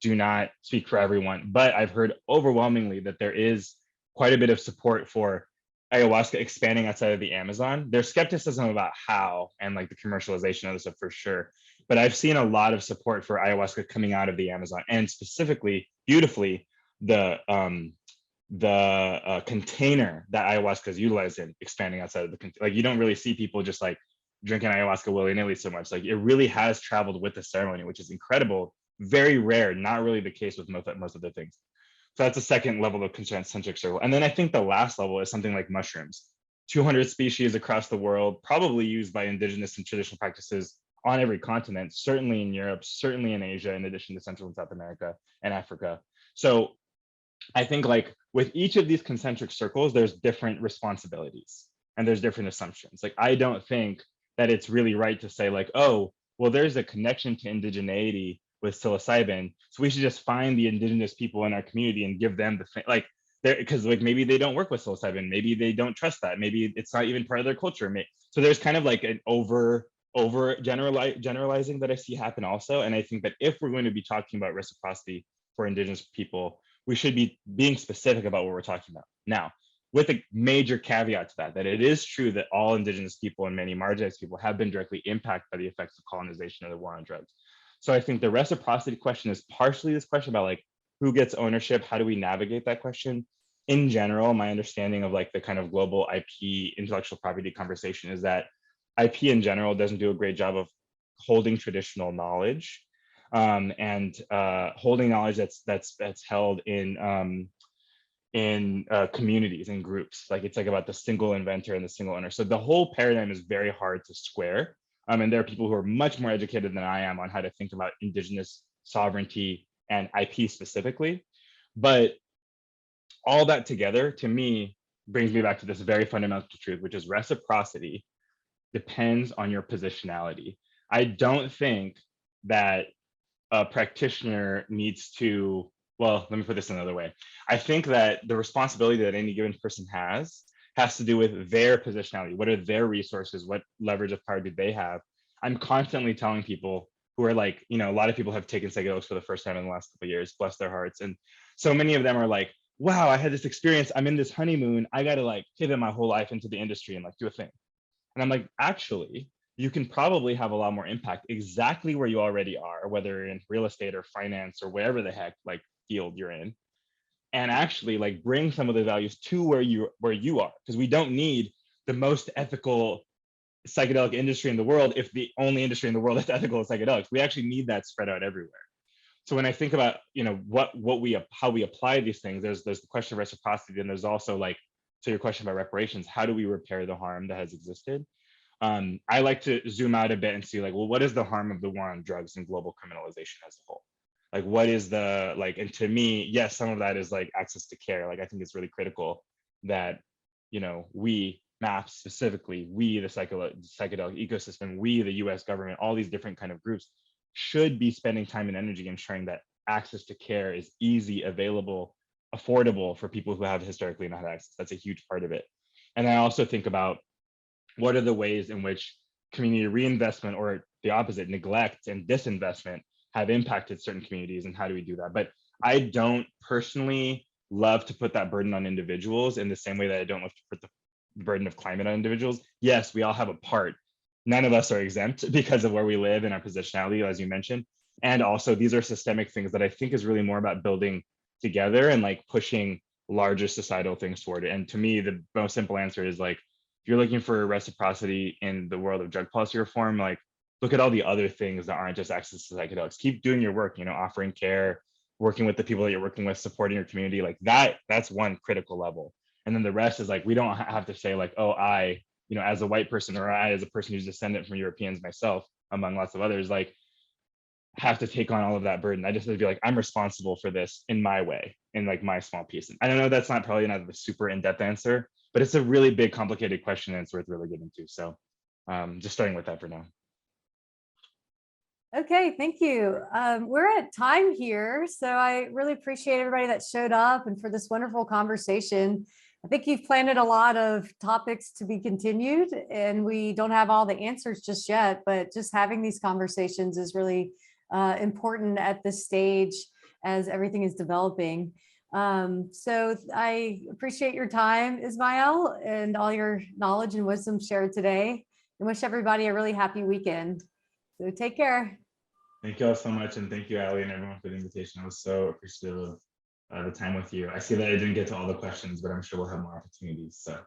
do not speak for everyone, but I've heard overwhelmingly that there is quite a bit of support for ayahuasca expanding outside of the Amazon. There's skepticism about how and like the commercialization of this stuff for sure, but I've seen a lot of support for ayahuasca coming out of the Amazon, and specifically, beautifully, the container that ayahuasca is utilized in expanding outside of the like you don't really see people just like drinking ayahuasca willy-nilly so much. Like it really has traveled with the ceremony, which is incredible, very rare, not really the case with most of the things. So that's the second level of concentric circle. And then I think the last level is something like mushrooms. 200 species across the world, probably used by indigenous and traditional practices on every continent, certainly in Europe, certainly in Asia, in addition to Central and South America and Africa. So I think like with each of these concentric circles, there's different responsibilities and there's different assumptions. Like, I don't think that it's really right to say like, oh, well, there's a connection to indigeneity with psilocybin, so we should just find the indigenous people in our community and give them the thing. Like, because like maybe they don't work with psilocybin, maybe they don't trust that, maybe it's not even part of their culture. So there's kind of like an over generalizing that I see happen also. And I think that if we're going to be talking about reciprocity for indigenous people, we should be being specific about what we're talking about. Now, with a major caveat to that it is true that all indigenous people and many marginalized people have been directly impacted by the effects of colonization and the war on drugs. So I think the reciprocity question is partially this question about like, who gets ownership? How do we navigate that question? In general, my understanding of like the kind of global IP intellectual property conversation is that IP in general doesn't do a great job of holding traditional knowledge and holding knowledge that's held in communities and groups. Like, it's like about the single inventor and the single owner. So the whole paradigm is very hard to square. And there are people who are much more educated than I am on how to think about indigenous sovereignty and IP specifically. But all that together, to me, brings me back to this very fundamental truth, which is reciprocity depends on your positionality. I don't think that a practitioner needs to, well, let me put this another way. I think that the responsibility that any given person has to do with their positionality. What are their resources? What leverage of power do they have? I'm constantly telling people who are like, you know, a lot of people have taken psychedelics for the first time in the last couple of years, bless their hearts. And so many of them are like, wow, I had this experience. I'm in this honeymoon. I got to like pivot my whole life into the industry and like do a thing. And I'm like, actually, you can probably have a lot more impact exactly where you already are, whether in real estate or finance or wherever the heck like field you're in, and actually like bring some of the values to where you are, because we don't need the most ethical psychedelic industry in the world if the only industry in the world that's ethical is psychedelics. We actually need that spread out everywhere. So when I think about, you know, how we apply these things, there's the question of reciprocity, and there's also like, to your question about reparations, how do we repair the harm that has existed? I like to zoom out a bit and see like, well, what is the harm of the war on drugs and global criminalization as a whole? Like, what is the, like, and to me, yes, some of that is like access to care. Like, I think it's really critical that, you know, we, MAPS specifically, we, the psychedelic ecosystem, we, the US government, all these different kind of groups should be spending time and energy ensuring that access to care is easy, available, affordable for people who have historically not had access. That's a huge part of it. And I also think about what are the ways in which community reinvestment, or the opposite, neglect and disinvestment, have impacted certain communities, and how do we do that? But I don't personally love to put that burden on individuals in the same way that I don't love to put the burden of climate on individuals. Yes, we all have a part. None of us are exempt because of where we live and our positionality, as you mentioned. And also, these are systemic things that I think is really more about building together and like pushing larger societal things toward it. And to me, the most simple answer is like, if you're looking for reciprocity in the world of drug policy reform, like, look at all the other things that aren't just access to psychedelics. Keep doing your work, you know, offering care, working with the people that you're working with, supporting your community, like that's one critical level. And then the rest is like, we don't have to say like, oh, I, you know, as a white person, or I as a person who's descendant from Europeans myself, among lots of others, like, have to take on all of that burden. I just have to be like, I'm responsible for this in my way, in like my small piece. And I don't know, that's not probably not the super in-depth answer, but it's a really big, complicated question, and it's worth really getting to. So just starting with that for now. Okay, thank you. We're at time here, so I really appreciate everybody that showed up and for this wonderful conversation. I think you've planted a lot of topics to be continued, and we don't have all the answers just yet, but just having these conversations is really important at this stage as everything is developing. So I appreciate your time, Ismail, and all your knowledge and wisdom shared today, and wish everybody a really happy weekend. So take care. Thank you all so much. And thank you, Ali, and everyone for the invitation. I was so appreciative of the time with you. I see that I didn't get to all the questions, but I'm sure we'll have more opportunities. So